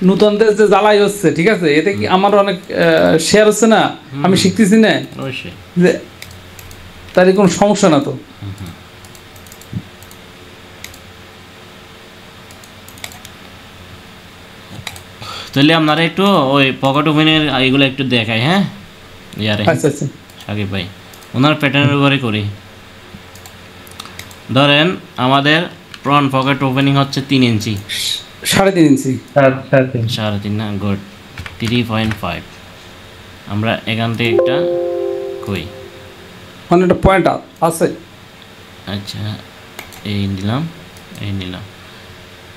নূতনদের যে জ্বালাই হচ্ছে, ঠিক আছে, এতে কি আমার অনেক শেয়ার হচ্ছে না, আমি শিখতেছি না, অবশ্যই যে তারই কোনো সমস্যা না তো। তাহলে আপনারা একটু ওই পকেট ওপেনের এগুলো একটু দেখাই। হ্যাঁ ইয়ারে আচ্ছা আচ্ছা, সাকিব ভাই, ওনার প্যাটার্নের উপরে করি। ধরেন আমাদের ফ্রন্ট পকেট ওপেনিং হচ্ছে 3 ইঞ্চি, 3.5 ইঞ্চি, 3.5 না, গুড, 3.5। আমরা এখান থেকে একটা কই, মানে একটা পয়েন্ট আছে। আচ্ছা, এই নিলাম, এই নিলাম।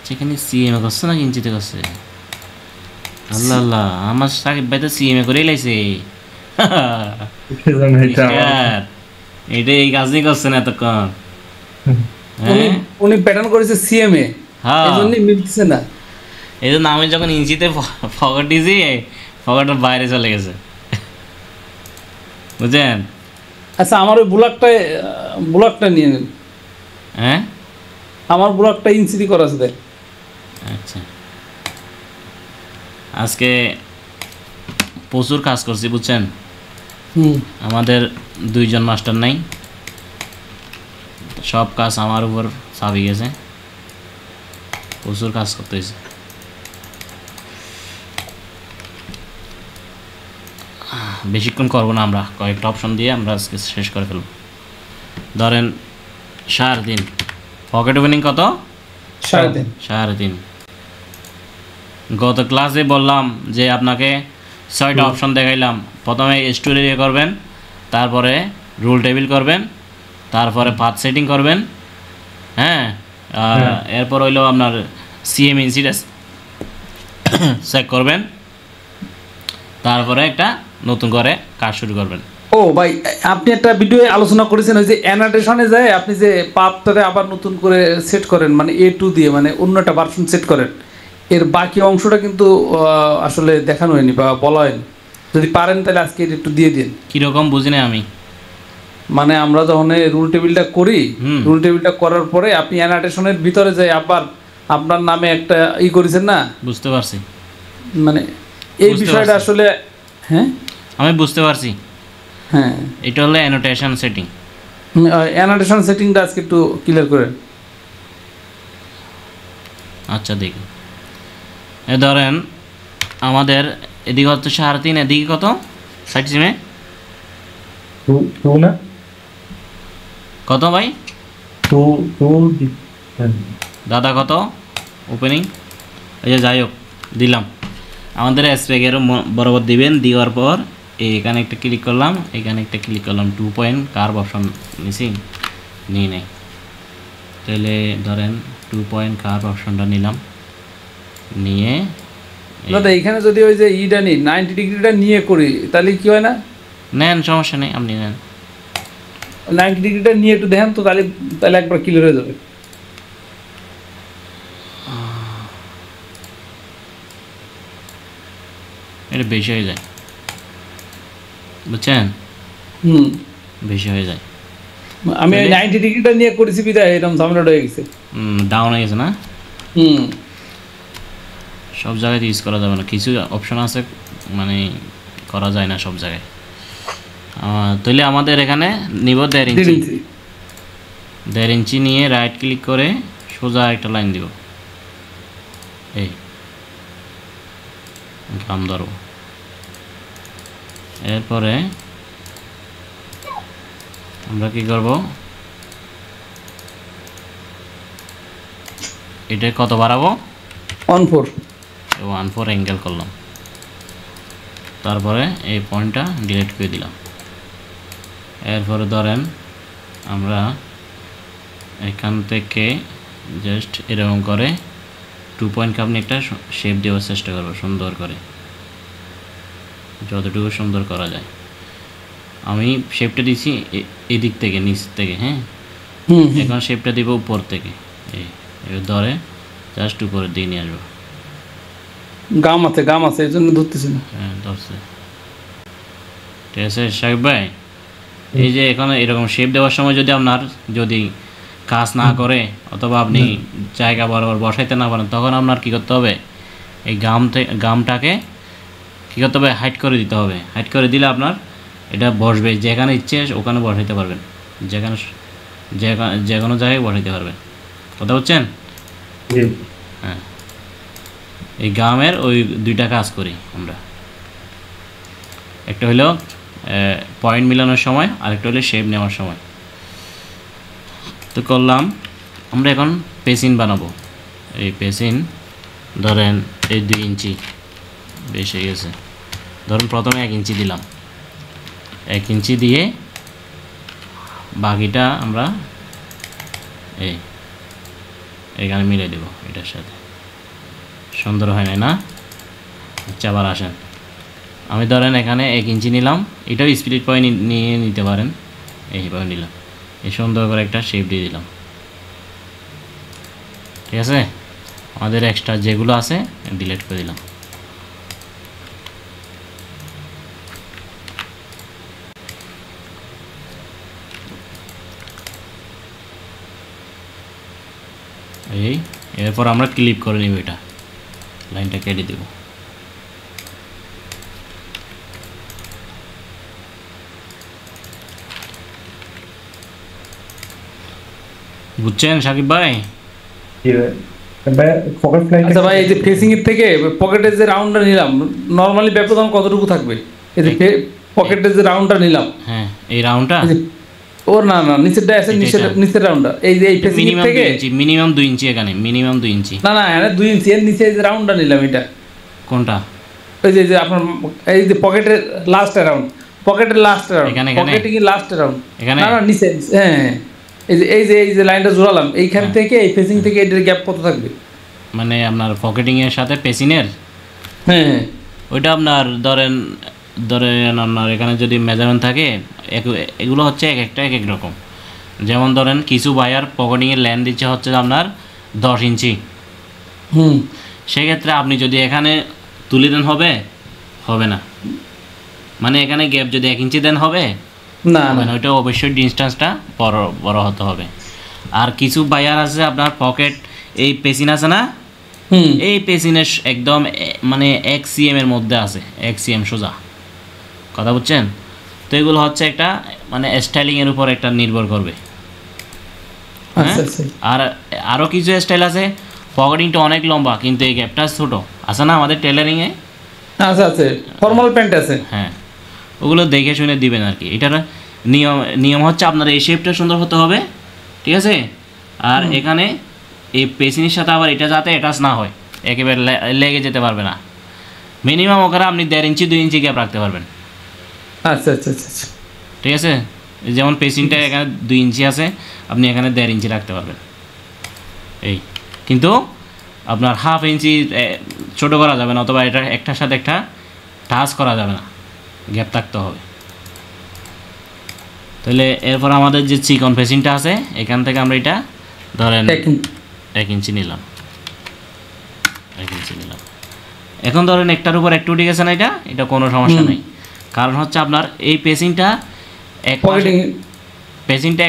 সেখানে সিএমএ করছে না ইঞ্চিতে করছে? আল্লাহ আল্লাহ, আমার সাকিব ভাই তো সিএমএ করেই লাইছে। এটা এই কাজই করছে না এতক্ষণ। উনি প্যাটার্ন করেছে সিএমএ, হ্যাঁ, এই জন্যই মিলছে না। এই জন্য আমি যখন ইঞ্চিতে পকেট দিয়েছি, পকেটের বাইরে চলে গেছে, বুঝছেন? আচ্ছা, আমার ওই ব্লকটা নিয়ে নেন। হ্যাঁ, আমার ব্লকটা ইঞ্চি করা আছে। আচ্ছা, আজকে প্রচুর কাজ করছি, বুঝছেন? আমাদের 2 জন মাস্টার নাই, সব কাজ আমার উপর চাপি গেছে, প্রচুর কাজ করতে হয়েছে। বেশিক্ষণ করবো না, আমরা কয়েকটা অপশন দিয়ে আমরা আজকে শেষ করে ফেলব। ধরেন 3.5, পকেট ওপেনিং কত? 3.5। গত ক্লাসে বললাম যে আপনাকে 6টা অপশন দেখাইলাম। প্রথমে স্টোরি করবেন, তারপরে রুল টেবিল করবেন, তারপরে পাথ সেটিং করবেন। হ্যাঁ, এরপর হইলো আপনার সিএম ইনসিডেন্স চেক করবেন, তারপরে একটা নতুন করে কাজ শুরু করবেন। ও ভাই, আপনি একটা ভিডিও আলোচনা করেছেন ওই যে অ্যানোটেশনে যায় আপনি যে পাথটারে আবার নতুন করে সেট করেন, মানে A2 দিয়ে, মানে অন্য একটা ভার্সন সেট করেন। এর বাকি অংশটা কিন্তু আসলে দেখানো হয়নি বা বলা হয়নি। যদি পারেন তাহলে আজকে একটু দিয়ে দিন। কীরকম বুঝি না আমি? মানে আমরা যখন রুল টেবিলটা করি, রুল টেবিলটা করার পরে আপনি অ্যানোটেশনের ভিতরে যাই আবার আপনার নামে একটা করেছেন না? বুঝতে পারছি, মানে এই বিষয়টা আসলে, হ্যাঁ আমি বুঝতে পারছি। হ্যাঁ, এটা হলো অ্যানোটেশন সেটিং। অ্যানোটেশন সেটিংটা আজকে একটু ক্লিয়ার করেন। আচ্ছা দেখি, ধরেন আমাদের এদিকে হচ্ছে 3.5, এদিকে কত? 60 সিমে 2 না? কত ভাই? 2 দাদা কত ওপেনিং? এই যে যাই হোক দিলাম, আমাদের স্প্যাগেরও বরাবর দিবেন। দেওয়ার পর এখানে একটা ক্লিক করলাম, এখানে একটা ক্লিক করলাম, 2 পয়েন্ট কার্ভ অপশন নিছি, নিয়ে নেই। তাহলে ধরেন 2 পয়েন্ট কার্ভ অপশনটা নিলাম, নিয়ে দাদা এখানে যদি ওই যে ইটা নিই 90 ডিগ্রিটা নিয়ে করি তাহলে কি হয় না? নেন, সমস্যা নেই, আপনি নেন। 90 ডিগ্রিটা নিয়ে একটু দেখেন তো, তাহলে একবার ক্লিয়ার হয়ে যাবে। এটা বেশি হয়ে যায়, বুঝছেন? বেশি হয়ে যায়। আমি ওই 90 ডিগ্রিটা নিয়ে করেছি বিদায় এরকম ঝামেলাটা হয়ে গেছে। ডাউন হয়ে গেছে না? হুম, সব জায়গায় ইউজ করা যাবে না, কিছু অপশন আছে মানে করা যায় না সব জায়গায়। তাহলে আমাদের এখানে নিব 1.5 ইঞ্চি। 1.5 ইঞ্চি নিয়ে রাইট ক্লিক করে সোজা একটা লাইন দিব, এই গ্রাম ধরো। এরপরে আমরা কি করব, এটা কত বাড়াবো? 1.4 অ্যাঙ্গেল করলাম। তারপরে এই পয়েন্টটা ডিলিট করে দিলাম। এরপরে ধরেন আমরা এখান থেকে জাস্ট এরকম করে 2 পয়েন্ট আপনি একটা শেপ দেওয়ার চেষ্টা করবো সুন্দর করে, যতটুকু সুন্দর করা যায়। আমি শেপটা দিচ্ছি এদিক থেকে, নিচ থেকে, হ্যাঁ। এখন শেপটা দিব উপর থেকে, এই ধরে জাস্ট উপরের দিকে নিয়ে আসবো। গাম আছে এই জন্য ধরতেছি না। হ্যাঁ ধরছে, ঠিক আছে সাহেব ভাই। এই যে এখানে এরকম শেপ দেওয়ার সময় যদি আপনার কাজ না করে অথবা আপনি জায়গা বরাবর বসাইতে না পারেন, তখন আপনার কী করতে হবে, এই গামটাকে কী করতে হবে, হাইড করে দিতে হবে। হাইড করে দিলে আপনার এটা বসবে, যেখানে ইচ্ছে ওখানে বসাইতে পারবেন, যে কোনো জায়গায় বসাইতে পারবেন। কথা বুঝছেন? হ্যাঁ, এই গামের ওই 2টা কাজ করি আমরা, একটা হলো পয়েন্ট মিলানোর সময়, আরেকটা হলো শেপ নেওয়ার সময়। তো করলাম, আমরা এখন পেসিন বানাবো। এই পেসিন ধরেন এই 2 ইঞ্চি বেশি হয়ে গেছে, ধরুন প্রথমে 1 ইঞ্চি দিলাম, 1 ইঞ্চি দিয়ে বাকিটা আমরা এখানে মিলে দেব এটার সাথে। সুন্দর হয় না? আচ্ছা, আবার আসেন, আমি ধরেন এখানে 1 ইঞ্চি নিলাম, এটাও স্প্লিট পয়েন্ট নিয়ে নিতে পারেন, এইভাবে নিলাম, এই সুন্দর করে একটা শেপ দিয়ে দিলাম। ঠিক আছে, আমাদের এক্সট্রা যেগুলো আছে ডিলিট করে দিলাম। এরপর আমরা ক্লিপ করে নিব, এটা লাইনটা কেটে দেব। বুঝছেন সাকিব ভাই? আচ্ছা ভাই, এই যে ফেসিং এর থেকে পকেটের যে রাউন্ডটা নিলাম, নরমালি ব্যবধান কতটুকু থাকবে? এই যে পকেটের যে রাউন্ডটা নিলাম, হ্যাঁ এই রাউন্ডটা, ওর না নিচেরটা আছে, নিচের রাউন্ডটা, এই যে এই ফেসিং এর থেকে মিনিমাম 2 ইঞ্চি, এখানে মিনিমাম 2 ইঞ্চি। না এখানে 2 ইঞ্চি, এর নিচে এই যে রাউন্ডটা নিলাম, এটা কোনটা? ওই যে আপনার এই যে পকেটের লাস্ট রাউন্ড, পকেটের লাস্ট রাউন্ড, পকেটে কি লাস্ট রাউন্ড, এখানে না নিচে, হ্যাঁ এই যে লাইনটা জোড়ালাম, এইখান থেকে এই ফেসিং থেকে এটার গ্যাপ কত থাকবে? মানে আপনার পকেটিং এর সাথে পেসিনের, হ্যাঁ ওইটা আপনার ধরেন আপনার এখানে যদি মেজারমেন্ট থাকে, এগুলো হচ্ছে এক এক রকম। যেমন ধরেন কিছু বায়ার পকেটিংয়ের লেন্থ দিচ্ছে হচ্ছে আপনার 10 ইঞ্চি, সেক্ষেত্রে আপনি যদি এখানে তুলে দেন হবে না, মানে এখানে গ্যাপ যদি 1 ইঞ্চি দেন হবে না, ওইটা অবশ্যই ডিস্টেন্সটা বড় হতে হবে। আর কিছু বায়ার আছে আপনার পকেট এই পেসিন আছে না, এই পেসিনের একদম মানে 1 cm এর মধ্যে আছে, 1 cm সোজা। কথা বুঝছেন? তো এগুলো হচ্ছে একটা মানে স্টাইলিং এর উপর একটা নির্ভর করবে। আর আরও কিছু স্টাইল আছে পকেটিংটা অনেক লম্বা কিন্তু এই গ্যাপটা ছোট আছে না আমাদের টেলারিংয়ে, আছে ফর্মাল প্যান্ট আছে, হ্যাঁ ওগুলো দেখে শুনে দিবেন আর কি। এটার নিয়ম নিয়ম হচ্ছে আপনার এই শেপটা সুন্দর হতে হবে, ঠিক আছে। আর এখানে এই পেসিনের সাথে আবার এটা যাতে অ্যাটাচ না হয়, একেবারে লেগে যেতে পারবে না। মিনিমাম ওখানে আপনি 1.5 ইঞ্চি 2 ইঞ্চি গ্যাপ রাখতে পারবেন, আচ্ছা আচ্ছা আচ্ছা আচ্ছা। ঠিক আছে। যেমন পেসিংটা এখানে 2 ইঞ্চি আছে, আপনি এখানে 1.5 ইঞ্চি রাখতে পারবেন এই। কিন্তু আপনার 1/2 ইঞ্চি ছোটো করা যাবে না, অথবা এটা একটার সাথে একটা টাচ করা যাবে না, গ্যাপ থাকতে হবে। তাহলে এরপর আমাদের যে চিকন পেসিংটা আছে এখান থেকে আমরা এটা ধরেন 1 ইঞ্চি নিলাম, 1 ইঞ্চি নিলাম। এখন ধরেন একটার উপর একটু উঠে গেছে না, এটা কোনো সমস্যা নেই। কারণ হচ্ছে আপনার এই পেসিংটা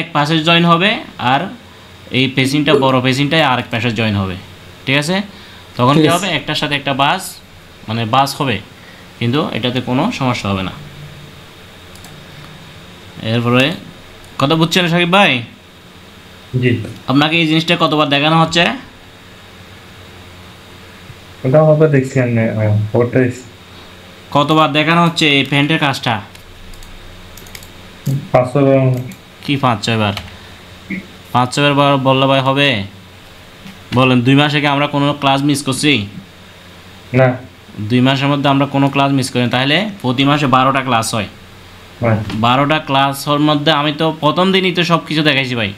এক পাশে জয়েন হবে, আর এই পেসিংটা বড় পেসিংটা আরেক পাশে জয়েন হবে, ঠিক আছে। তখন কী হবে, একটার সাথে একটা বাস হবে, কিন্তু এটাতে কোনো সমস্যা হবে না। এরপরে কথা বুঝছেন সাকিব ভাই? জি। আপনাকে এই জিনিসটা কতবার দেখানো হচ্ছে? ওটা হবে দেখছি আমি, ওটাই কতবার দেখানো হচ্ছে এই প্যান্টের কাজটা? 500 কি 5-6 বার? 5-6 বার বললে ভাই হবে? বলেন, 2 মাসে কি আমরা কোনো ক্লাস মিস করছি? না। 2 মাসের মধ্যে আমরা কোনো ক্লাস মিস করি না। তাহলে প্রতি মাসে 12টা ক্লাস হয়। 12টা ক্লাসের মধ্যে আমি তো প্রথম দিনই তো সব কিছু দেখাইছি ভাই।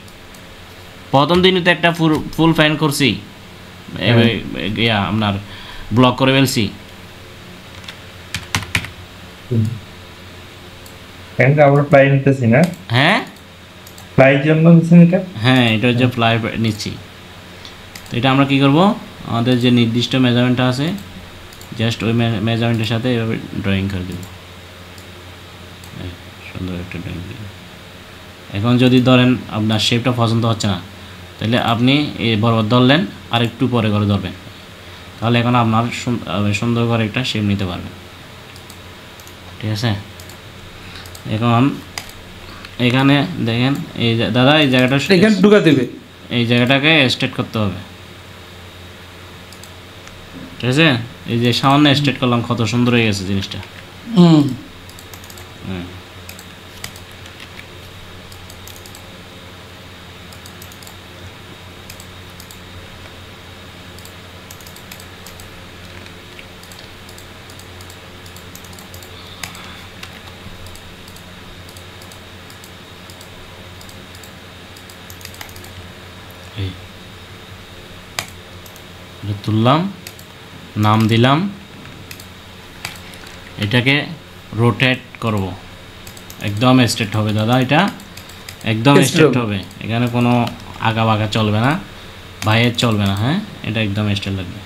প্রথম দিনই তো একটা ফুল প্যান্ট করছি, আপনার ব্লক করে ফেলছি। প্যান্টটা আমরা প্লাই নিতেছি না? হ্যাঁ, প্লাই জন্য নিছেন এটা? হ্যাঁ, এটা হচ্ছে প্লাই নিচ্ছি। তো এটা আমরা কী করব, আমাদের যে নির্দিষ্ট মেজারমেন্টটা আছে জাস্ট ওই মেজারমেন্টের সাথে এভাবে ড্রয়িং করে দেব, সুন্দর একটা ড্রয়িং দেব। এখন যদি ধরেন আপনার শেপটা পছন্দ হচ্ছে না, তাহলে আপনি এই বরাবর ধরলেন, আর একটু পরে করে ধরবেন, তাহলে এখন আপনার সুন্দর করে একটা শেপ নিতে পারবেন, ঠিক আছে। এখন এখানে দেখেন এই দাদা, এই জায়গাটা এখানে ঢুকা দেবে, এই জায়গাটাকে স্ট্রেট করতে হবে, ঠিক আছে। এই যে সামান্য স্ট্রেট করলাম, কত সুন্দর হয়ে গেছে জিনিসটা। তুললাম, নাম দিলাম, এটাকে রোটেট করব, একদম স্ট্রেট হবে দাদা, এটা একদম স্ট্রেট হবে, এখানে কোনো আগা বাঁকা চলবে না, ভাইয়ের চলবে না, হ্যাঁ, এটা একদম স্ট্রেট লাগবে।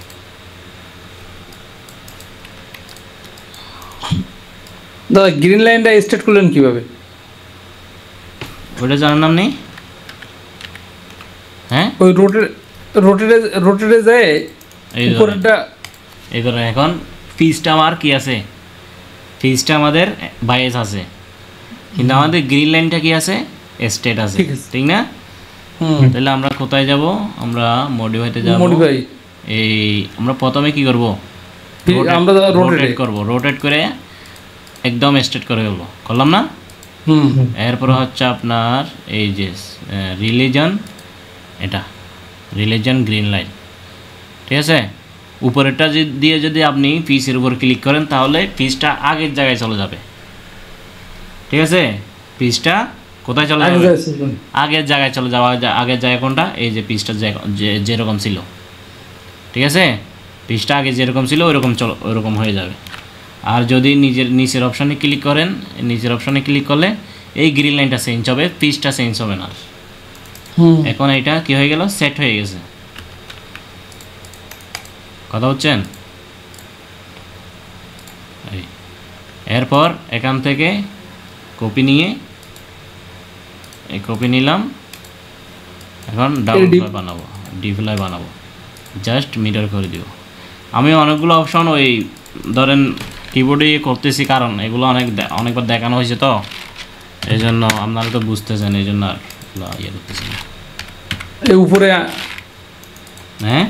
দাদা গ্রিন লাইনটা স্ট্রেট করলেন কিভাবে? ওটা জানার নাম নেই, হ্যাঁ, ওই রোটেটে যায় উপরেরটা। এই ধরেন এখন ফিজটা আমার কি আছে, ফিজটা আমাদের বাইস আছে, কিন্তু আমাদের গ্রিন লাইনটা কি আছে, স্ট্রেট আছে, ঠিক না? তাহলে আমরা কোথায় যাব, আমরা মডিফাইতে যাব। মডিফাই এই আমরা প্রথমে কি করব, আমরা রোটেট করব, রোটেট করে একদম স্ট্রেট করে ফেলবো, করলাম না? এরপর হচ্ছে আপনার এই যে রিলিজন, এটা রিলিজন গ্রিন লাইন, ঠিক আছে। উপরেরটা দিয়ে যদি আপনি পিসের উপর ক্লিক করেন, তাহলে পিসটা আগের জায়গায় চলে যাবে, ঠিক আছে। পিসটা কোথায় চলে যাবে, আগের জায়গায় চলে যাওয়া। আগের জায়গা কোনটা, এই যে পিসটা যেরকম ছিল, ঠিক আছে, পিসটা আগে যেরকম ছিল ওইরকম হয়ে যাবে। আর যদি নিচের অপশানে ক্লিক করেন, নিচের অপশানে ক্লিক করলে এই গ্রিন লাইনটা চেঞ্জ হবে, পিসটা চেঞ্জ হবে না। এখন এটা কি হয়ে গেল, সেট হয়ে গেছে, কথা হচ্ছেন? এরপর এখান থেকে কপি নিয়ে, এই কপি নিলাম, এখন ডিপ্লাই বানাবো, জাস্ট মিরর করে দিব। আমি অনেকগুলো অপশন ওই ধরেন কিবোর্ডে করতেছি, কারণ এগুলো অনেকবার দেখানো হয়েছে, তো এই জন্য আপনারা তো বুঝতেছেন, এই জন্য আর ইয়ে করতেছি না। উপরে, হ্যাঁ,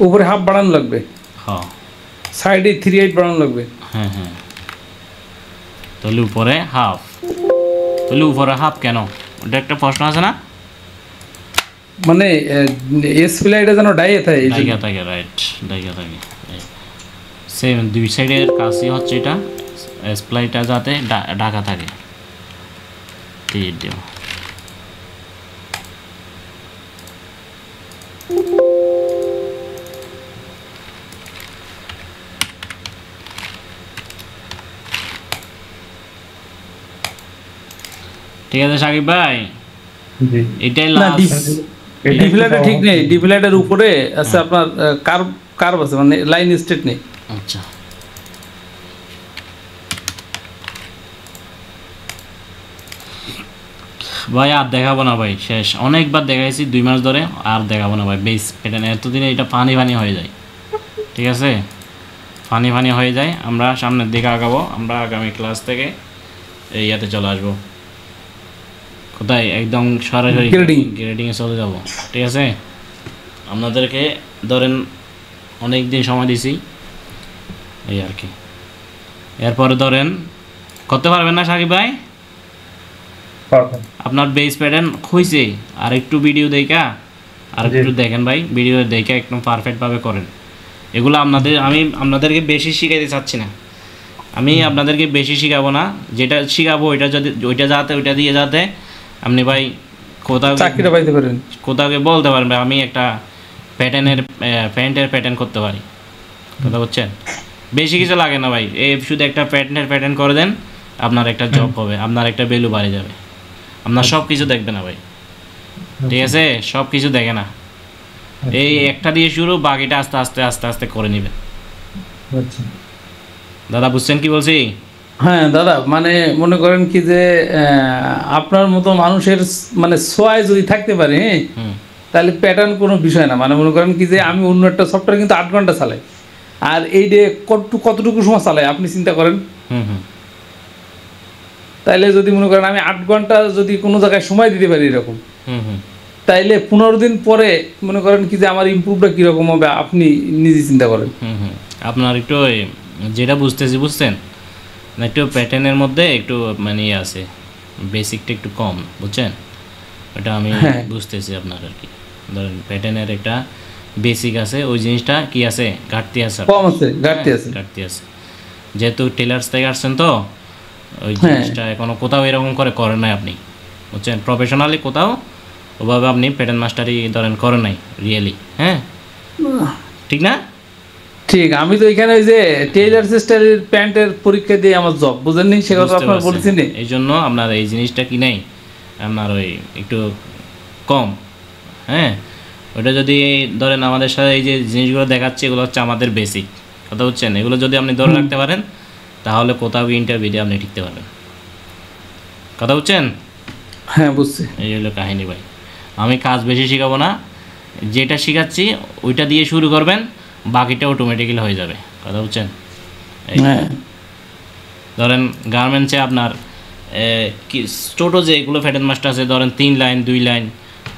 উপরে হাফ বাড়ানো লাগবে, হ্যাঁ, সাইডে 3/8 বাড়ানো লাগবে, হ্যাঁ হ্যাঁ, তাহলে উপরে হাফ, তাহলে উপরে হাফ কেন? ওটা একটা প্রশ্ন আছে না? মানে স্প্লাইটা যেন ডাইয়ে থাকে এই জন্য। ডাইগা থাকে, রাইট, ডাইগা থাকে। সেম দুই সাইডের কাজই হচ্ছে এটা, স্প্লাইটা যাতে ঢাকা থাকে। ঠিক আছে, সাকিব ভাই, জি এটাই না, লাস্ট। ডিফ্লেটার ঠিক নেই, ডিফ্লেটার উপরে আছে আপনার কার্ভ আছে, মানে লাইন স্ট্রেট নেই। আচ্ছা, ভাই আর দেখাবো না ভাই, শেষ। অনেকবার দেখাইছি 2 মাস ধরে, আর দেখাবো না ভাই। বেস প্যাটার্ন এতদিনে এটা পানি হয়ে যায়, ঠিক আছে? পানি হয়ে যায়। আমরা সামনের দিকে আগাবো। আমরা আগামী ক্লাস থেকে এই ইয়াতে চলে আসবো। কোথায়? একদম সরাসরি গ্রেডিংয়ে চলে যাব, ঠিক আছে? আপনাদেরকে ধরেন অনেক দিন সময় দিছি, এই আর কি। এরপরে ধরেন করতে পারবেন না সাকিব ভাই? আপনার বেস প্যাটার্ন হইছে, আর একটু ভিডিও দেখা আর একটু দেখেন ভাই, ভিডিও দেখে একদম পারফেক্টভাবে করেন। এগুলো আমি আপনাদেরকে বেশি শিখাইতে চাচ্ছি না। আমি আপনাদেরকে বেশি শিখাবো না, যেটা শিখাবো ওইটা দিয়ে যাতে আপনি ভাই কোথাও চাকরিটা পাইতে পারেন, কোথাও বলতে পারেন ভাই আমি একটা প্যান্টের প্যাটার্ন করতে পারি। কথা বলছেন? বেশি কিছু লাগে না ভাই, এই শুধু একটা প্যাটার্ন করে দেন, আপনার একটা জব হবে, আপনার একটা ভ্যালু বাড়ে যাবে। আপনার সব কিছু দেখবে না ভাই, ঠিক আছে? সব কিছু দেখে না, এই একটা দিয়ে শুরু, বাকিটা আস্তে আস্তে আস্তে আস্তে করে নেবে। দাদা বুঝছেন কি বলছি? হ্যাঁ দাদা, মানে মনে করেন কি যে আপনার মতো মানুষের মানে সোয়াই যদি থাকতে পারে, হ্যাঁ, তাহলে প্যাটার্ন কোনো বিষয় না। মানে মনে করেন কি যে আমি অন্য একটা সফটওয়্যার কিন্তু 8 ঘন্টা চালাই, আর এই ডে কতটুকু সময় চালাই আপনি চিন্তা করেন। তাইলে যদি মনে করেন আমি 8 ঘন্টা যদি কোনো জায়গায় সময় দিতে পারি এরকম, তাইলে 15 দিন পরে মনে করেন কি যে আমার ইমপ্রুভটা কীরকম হবে আপনি নিজে চিন্তা করেন। আপনার একটু যেটা বুঝছেন না, একটু প্যাটার্নের মধ্যে একটু মানে আছে, বেসিকটা একটু কম, বুঝছেন? ওটা আমি বুঝতেছি আপনার আর কি। ধরেন প্যাটার্নের একটা বেসিক আছে, ওই জিনিসটা কি আছে, ঘাটতি আছে, কম আছে, ঘাটতি আছে। যেহেতু টেলার্স থেকে আসছেন তো ওই জিনিসটা এখনো কোথাও এরকম করেন নাই আপনি, বুঝছেন? প্রফেশনালি কোথাও ওভাবে আপনি প্যাটার্ন মাস্টারি ধরেন করেন নাই রিয়েলি, হ্যাঁ, ঠিক না? ঠিক, আমি তো এখানে ওই যে টেইলার স্টাইলের প্যান্টের পরীক্ষা দিয়ে আমার জব, বুঝেননি? সে কথা আপনার বলছেন, এই জন্য আপনার এই জিনিসটা কি নাই, আপনার ওই একটু কম, হ্যাঁ। ওটা যদি ধরেন আমাদের সাথে এই যে জিনিসগুলো দেখাচ্ছে, এগুলো হচ্ছে আমাদের বেসিক, কথা বুঝছেন? এগুলো যদি আপনি ধরে রাখতে পারেন তাহলে কোথাও ইন্টারভিউতে আপনি টিকতে পারবেন, কথা বুঝছেন? হ্যাঁ বুঝছি। এই হলো কাহিনী ভাই। আমি কাজ বেশি শেখাবো না, যেটা শেখাচ্ছি ওইটা দিয়ে শুরু করবেন, বাকিটা অটোমেটিক্যালি হয়ে যাবে, কথা বুঝছেন? ধরেন গার্মেন্টসে আপনার কি ছোটো যেগুলো প্যাটার্ন মাস্টার আছে, ধরেন 3 লাইন 2 লাইন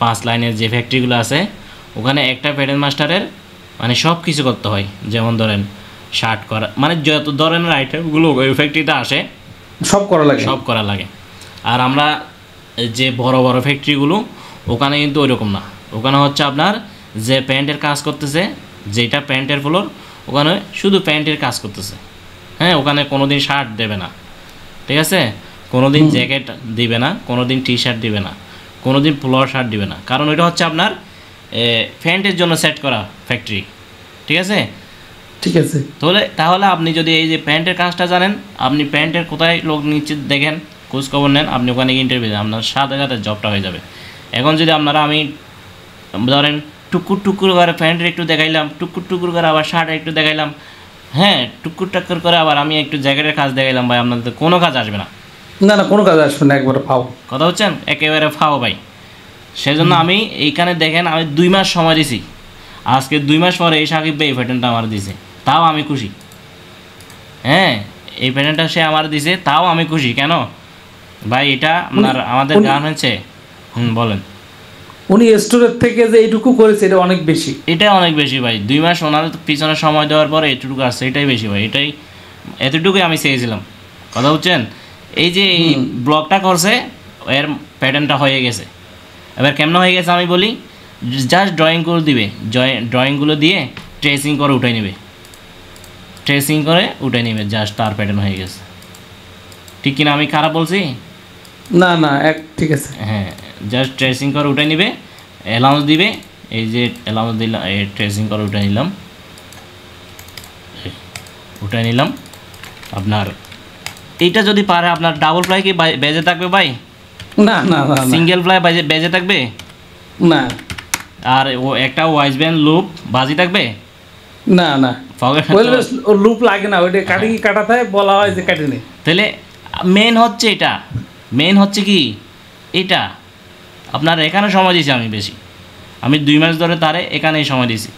5 লাইনের যে ফ্যাক্টরিগুলো আছে, ওখানে একটা প্যাটার্ন মাস্টারের মানে সব কিছু করতে হয়। যেমন ধরেন শার্ট করা, মানে যত ধরনের আইটেমগুলো ওই ফ্যাক্টরিতে আসে সব করা লাগে। আর আমরা যে বড় বড় ফ্যাক্টরিগুলো, ওখানে কিন্তু ওইরকম না। ওখানে হচ্ছে আপনার যে প্যান্টের কাজ করতেছে, যেটা প্যান্টের ফ্লোর, ওখানে শুধু প্যান্টের কাজ করতেছে, হ্যাঁ। ওখানে কোনো দিন শার্ট দেবে না, ঠিক আছে? কোনো দিন জ্যাকেট দিবে না, কোনো দিন টি শার্ট দিবে না, কোনো দিন পোলোয়ার শার্ট দিবে না, কারণ ওইটা হচ্ছে আপনার প্যান্টের জন্য সেট করা ফ্যাক্টরি, ঠিক আছে? তাহলে আপনি যদি এই যে প্যান্টের কাজটা জানেন, আপনি প্যান্টের কোথায় লোক নিচ্ছে দেখেন, খোঁজ খবর নেন, আপনি ওখানে ইন্টারভিউ দেন, আপনার সাথে সাথে জবটা হয়ে যাবে। এখন যদি আমি ধরেন টুকুর করে প্যান্টের একটু দেখাইলাম, টুকুর করে আবার শার্টের একটু দেখাইলাম, হ্যাঁ, টুকুর করে আবার আমি একটু জ্যাকেটের কাজ দেখাইলাম, ভাই আপনাদের কোনো কাজ আসবে না, কোনো কাজ আসবে না, একবারে ফাও, কথা হচ্ছেন? একেবারে ফাও ভাই। সেজন্য আমি এইখানে দেখেন, আমি 2 মাস সময় দিছি, আজকে 2 মাস পরে এই সাকিব ভাই এই প্যাটার্নটা আমার দিছে, তাও আমি খুশি, হ্যাঁ। এই প্যাটার্নটা সে আমার দিছে, তাও আমি খুশি। কেন ভাই? এটা আমাদের গার্মেন্টসে বলেন, উনি স্টোরের থেকে যে এইটুকু করেছে এটা অনেক বেশি ভাই। 2 মাস ওনার পিছনে সময় দেওয়ার পরে এটুকু আসছে, এটাই বেশি ভাই। এতটুকুই আমি চেয়েছিলাম, কথা বুঝছেন? এই যে এই ব্লগটা করছে, এর প্যাটার্নটা হয়ে গেছে। এবার কেমন হয়ে গেছে আমি বলি, জাস্ট ড্রয়িংগুলো দিবে, ড্রয়িংগুলো দিয়ে ট্রেসিং করে উঠে নেবে, ট্রেসিং করে উঠে নেবে, জাস্ট তার প্যাটার্ন হয়ে গেছে। ঠিক কিনা আমি খারাপ বলছি? না না এক ঠিক আছে। হ্যাঁ, জাস্ট ট্রেসিং করে উঠে নিবে, অ্যালাউন্স দিবে, এই যে অ্যালাউন্স দিলাম, এই ট্রেসিং করে উঠে নিলাম, উঠে নিলাম। আপনার এইটা যদি পারে আপনার ডাবল ফ্লাই কি বেজে থাকবে ভাই? না না না না সিঙ্গেল ফ্লাই বেজে থাকবে? না আর ও একটা ওয়াইজ ব্যান্ড লুপ বাজি থাকবে? না না ফগেট লুপ লাগে না, ওইটা কাটিং কাটা থাকে, বলা হয় যে কাটে নেই। তাহলে মেন হচ্ছে এটা, মেন হচ্ছে কি এটা। আপনার এখানে সময় দিয়েছি আমি বেশি, আমি 2 মাস ধরে তারে এখানেই সময় দিয়েছি,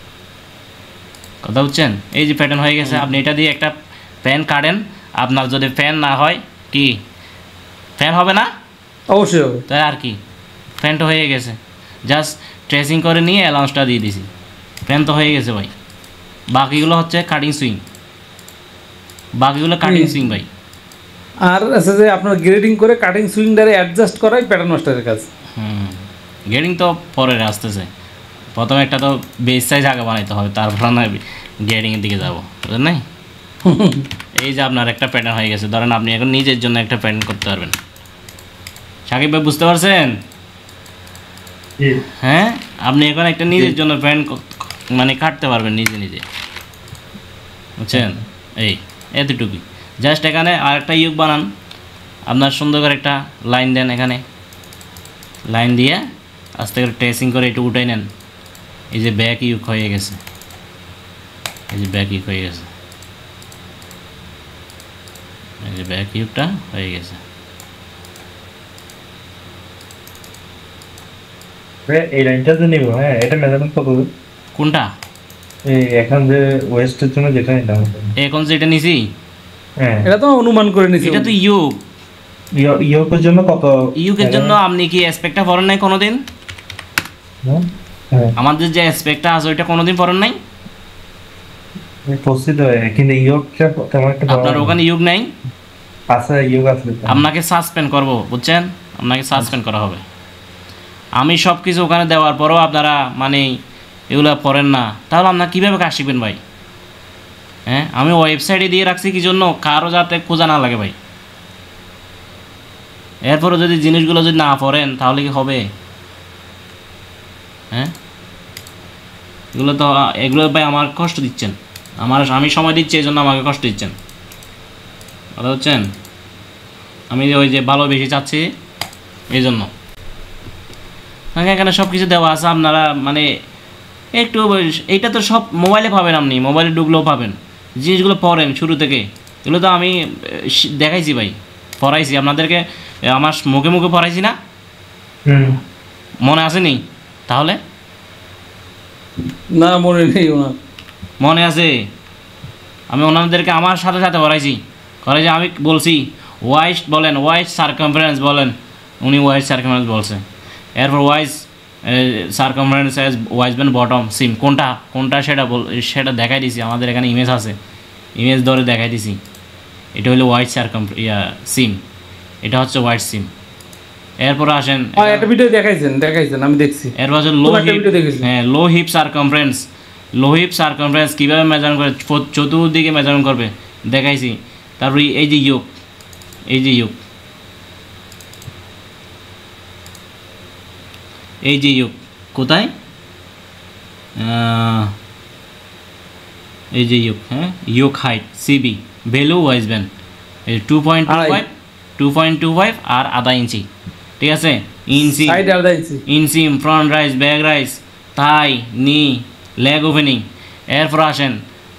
কথা বুঝছেন? এই যে প্যাটার্ন হয়ে গেছে, আপনি এটা দিয়ে একটা ফ্যান কাটেন, আপনার যদি ফ্যান না হয় কি ফ্যান হবে না? অবশ্যই হবে। তাই আর কি, ফ্যান তো হয়ে গেছে, জাস্ট ট্রেসিং করে নিয়ে অ্যালাউন্সটা দিয়ে দিছি, ফ্যান তো হয়ে গেছে ভাই। বাকিগুলো হচ্ছে কাটিং সুইং, বাকিগুলো কাটিং সুইং ভাই। আর আছে যে আপনার গ্রেডিং করে কাটিং সুইংটারে অ্যাডজাস্ট করাই প্যাটার্ন মাস্টারের কাজ। গেডিং তো পরে আসতেছে, প্রথমে একটা তো বেস সাইজ আগে বানাইতে হবে, তারপর না গেডিংয়ের দিকে যাবো, বুঝলেন নাই? এই যে আপনার একটা প্যাটার্ন হয়ে গেছে, ধরেন আপনি এখন নিজের জন্য একটা প্যাটার্ন করতে পারবেন। সাকিব ভাই বুঝতে পারছেন? হ্যাঁ, আপনি এখন একটা নিজের জন্য প্যান্ট মানে কাটতে পারবেন নিজে নিজে, বুঝছেন? এই এতটুকুই, জাস্ট এখানে আরেকটা ইউক বানান, আপনার সুন্দর করে একটা লাইন দেন, এখানে লাইন দিয়ে আস্তে করে ট্রেসিং করে একটু উঠাই নেন। এই যে ব্যাক ইউক হয়ে গেছে, এই যে ব্যাক ইউক হয়ে গেছে, এই যে ব্যাক ইউকটা হয়ে গেছে। এই লাইনটা যে নিব, হ্যাঁ এটা মেজারমেন্ট কত? কোনটা? এই এখন যে ওয়েস্টের জন্য যেটা নিলাম, এখন যেটা নিছি হ্যাঁ এটা তো অনুমান করে নিছি। এটা তো ইউক, ইউকের জন্য কত? ইউকের জন্য আপনি কি অ্যাসপেক্টটা পড়েন নাই কোনোদিন? হ্যাঁ আমাদের যে অ্যাসপেক্টটা আছে ওইটা কোনোদিন পড়েন নাই? প্রসিদ্ধ হয়, কিন্তু ইউকটা তেমন একটা আপনার ওখানে ইউক নাই, আছে, ইউক আছে। আপনাকে সাসপেন্ড করব, বুঝছেন? আপনাকে সাসপেন্ড করা হবে। আমি সব কিছু ওখানে দেওয়ার পরেও আপনারা মানে এগুলো পড়েন না, তাহলে আপনার কীভাবে কাজ শিখবেন ভাই? হ্যাঁ, আমি ওয়েবসাইটে দিয়ে রাখছি কি জন্য, কারো যাতে খোঁজা না লাগে ভাই। এরপরে যদি জিনিসগুলো যদি না পড়েন তাহলে কি হবে? হ্যাঁ, এগুলো ভাই আমার কষ্ট দিচ্ছেন, আমি সময় দিচ্ছি এই জন্য আমাকে কষ্ট দিচ্ছেন, কথা হচ্ছেন? আমি ওই যে ভালো বেশি চাচ্ছি এই জন্য। এখানে সব কিছু দেওয়া আছে, আপনারা মানে একটু এইটা তো সব মোবাইলে পাবেন, আপনি মোবাইলে ঢুকলেও পাবেন। জিনিসগুলো পড়েন শুরু থেকে, এগুলো তো আমি দেখাইছি ভাই, পড়াইছি আপনাদেরকে, আমার মুখে মুখে পড়াইছি না? মনে আসেনি? তাহলে না মনে নেই ওনার। মনে আছে, আমি ওনাদেরকে আমার সাথে সাথে পড়াইছি, করে যে আমি বলছি ওয়াইড বলেন, ওয়াইড সার্কামফারেন্স বলেন, উনি ওয়াইড সার্কামফারেন্স বলছে। এরপর waist circumference as waist band bottom seam, কোনটা সেটা দেখাই দিছি, আমাদের এখানে ইমেজ আছে, ইমেজ ধরে দেখাই দিছি। এটা হলো ওয়াইড সিম, এটা হচ্ছে ওয়াইড সিম। এরপর আসেন, একটা ভিডিও দেখাইছেন আমি দেখছি। এরপর হচ্ছে লো হিপ, হ্যাঁ লো হিপ সার্কামফারেন্স, লো হিপ সার্কামফারেন্স কীভাবে মেজারমেন্ট করে, চতুর্দিকে মেজারমেন্ট করবে দেখাইছি। তারপর এই যে ইউক, এই যে ইউক, এই যে ইউক কোথায়, এই যে ইউক, হ্যাঁ ইউক height CB value waist band, এই 2.25 আর আধা ইঞ্চি, ঠিক আছে? Inch front rise, back rise, thigh, knee, leg opening. এরপর আসেন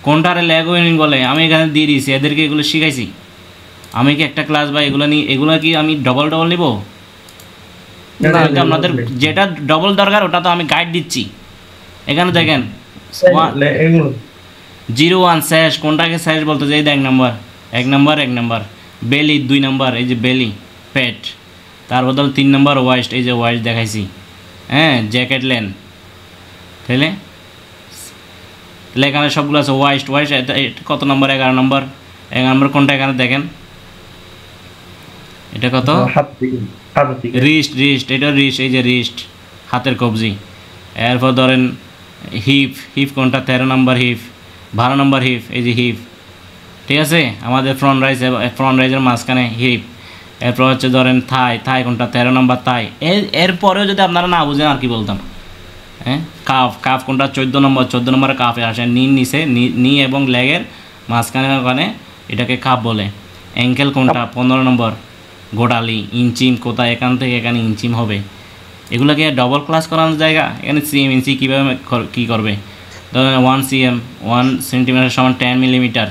কোনটারে লেগ ওপেনিং বলে, আমি এখানে দিয়ে দিয়েছি, এদেরকে এগুলো শিখাইছি। আমি কি একটা ক্লাস বা এগুলো কি আমি ডবল নিব? আপনাদের যেটা ডবল দরকার ওটা তো আমি গাইড দিচ্ছি। এখানে দেখেন 01 স্যাশ, কোনটাকে স্যাশ বলতে চাই, এক নাম্বার বেলি 2 নাম্বার, এই যে বেলি পেট, তার বদল 3 নাম্বার ওয়াইস্ট, এই যে ওয়াইস্ট দেখাইছি, হ্যাঁ জ্যাকেট লেন, তাহলে এখানে সবগুলো আছে ওয়াইস্ট কত নাম্বার, 11 নাম্বার কোনটা এখানে দেখেন, এটা কত? হাত দিকে রিস্ট, এটা রিস্ট, এই যে রিস্ট, হাতের কবজি। এরপর ধরেন হিপ কোনটা? 13 নম্বর হিপ, 12 নম্বর হিপ, এই যে হিপ, ঠিক আছে। আমাদের ফ্রন্ট রাইজের মাঝখানে হিপ। এরপর হচ্ছে ধরেন থাই কোনটা? 13 নম্বর থাই। এরপরেও যদি আপনারা না বুঝেন আর কি বলতাম, হ্যাঁ। কাফ কোনটা? 14 নম্বরে কাফে আসে, নিচে নি এবং লেগের মাঝখানে, ওখানে এটাকে কাফ বলে। অ্যাঙ্কেল কোনটা? 15 নম্বর, গোড়ালি। ইঞ্চিম কোথায়? এখান থেকে এখানে ইঞ্চিম হবে। এগুলোকে ডবল ক্লাস করানোর জায়গা। এখানে সিএম ইঞ্চি কীভাবে কী করবে? ধরেন 1 cm 1 সেন্টিমিটার সমান 10 মিলিমিটার।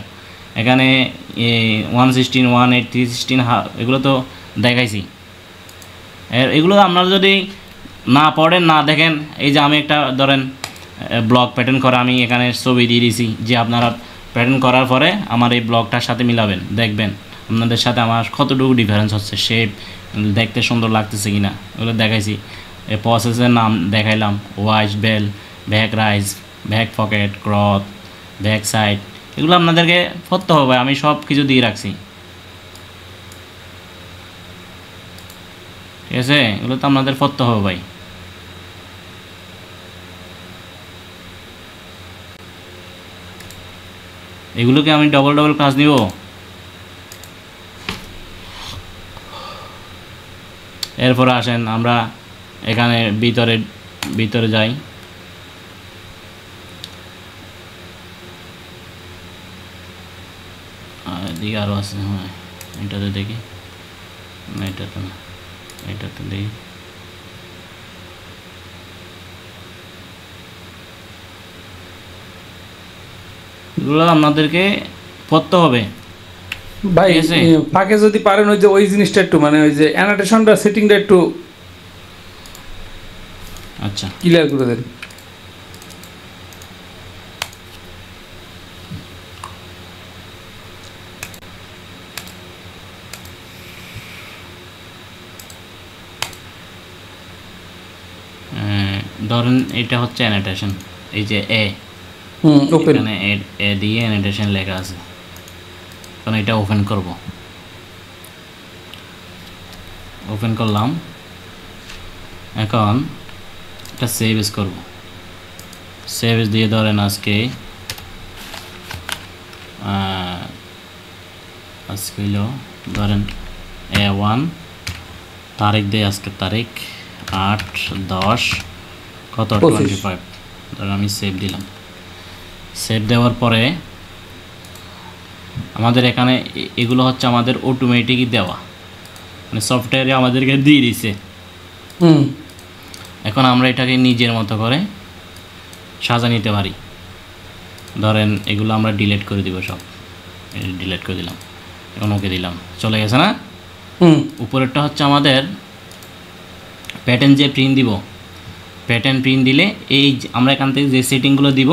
এখানে 116 1 8 316 এগুলো তো দেখাইছি। এগুলো আপনারা যদি না পড়েন, না দেখেন, এই যে আমি একটা ধরেন ব্লক প্যাটার্ন করা আমি এখানে ছবি দিয়ে দিয়েছি, যে আপনারা প্যাটার্ন করার পরে আমার এই ব্লকটার সাথে মিলাবেন, দেখবেন আপনাদের সাথে আমার কতটুকু ডিফারেন্স হচ্ছে, শেপ দেখতে সুন্দর লাগতেছে কিনা, ওগুলো দেখাইছি। এই প্রসেসের নাম দেখাইলাম, waist belt, back rise, back pocket, crotch, back side, এগুলো আপনাদেরকে পড়তে হবে। আমি সব কিছু দিয়ে রাখছি, ঠিক আছে। এগুলো তো আপনাদের পড়তে হবে ভাই। এগুলোকে আমি ডবল ক্লাস নিব। এরপরে আসেন আমরা এখানে ভিতরে যাই। এদিকে আরও আছে, হ্যাঁ এটাতে দেখি, না এটাতে না, এটাতে দেখি। এগুলো আপনাদেরকে পড়তে হবে ভাই। ফাঁকে যদি পারেন ওই যে ওই জিনিসটা একটু, মানে ওই যে অ্যানোটেশনটা সেটিংটা একটু আচ্ছা ক্লিয়ার করে দেন। ধরেন এটা হচ্ছে অ্যানোটেশন, এই যে এখানে এ দিয়ে অ্যানোটেশন লেখা আছে। এখন এটা ওপেন করব, ওপেন করলাম। এখন এটা সেভ এস করব, সেভ এস দিয়ে ধরেন আজকে হইল ধরেন A1, তারিখ দিয়ে আজকে তারিখ 8/10 কত 25। ধরেন আমি সেভ দিলাম। সেভ দেওয়ার পরে আমাদের এখানে এগুলো হচ্ছে আমাদের অটোমেটিকই দেওয়া, মানে সফটওয়্যারে আমাদেরকে দিয়ে দিছে। এখন আমরা এটাকে নিজের মতো করে সাজা নিতে পারি। ধরেন এগুলো আমরা ডিলিট করে দিব, সব ডিলিট করে দিলাম। এখন ওকে দিলাম, চলে গেছে না? উপরেরটা হচ্ছে আমাদের প্যাটার্ন, যে প্রিন্ট দিব, প্যাটার্ন প্রিন্ট দিলে এই আমরা এখান থেকে যে সেটিংগুলো দিব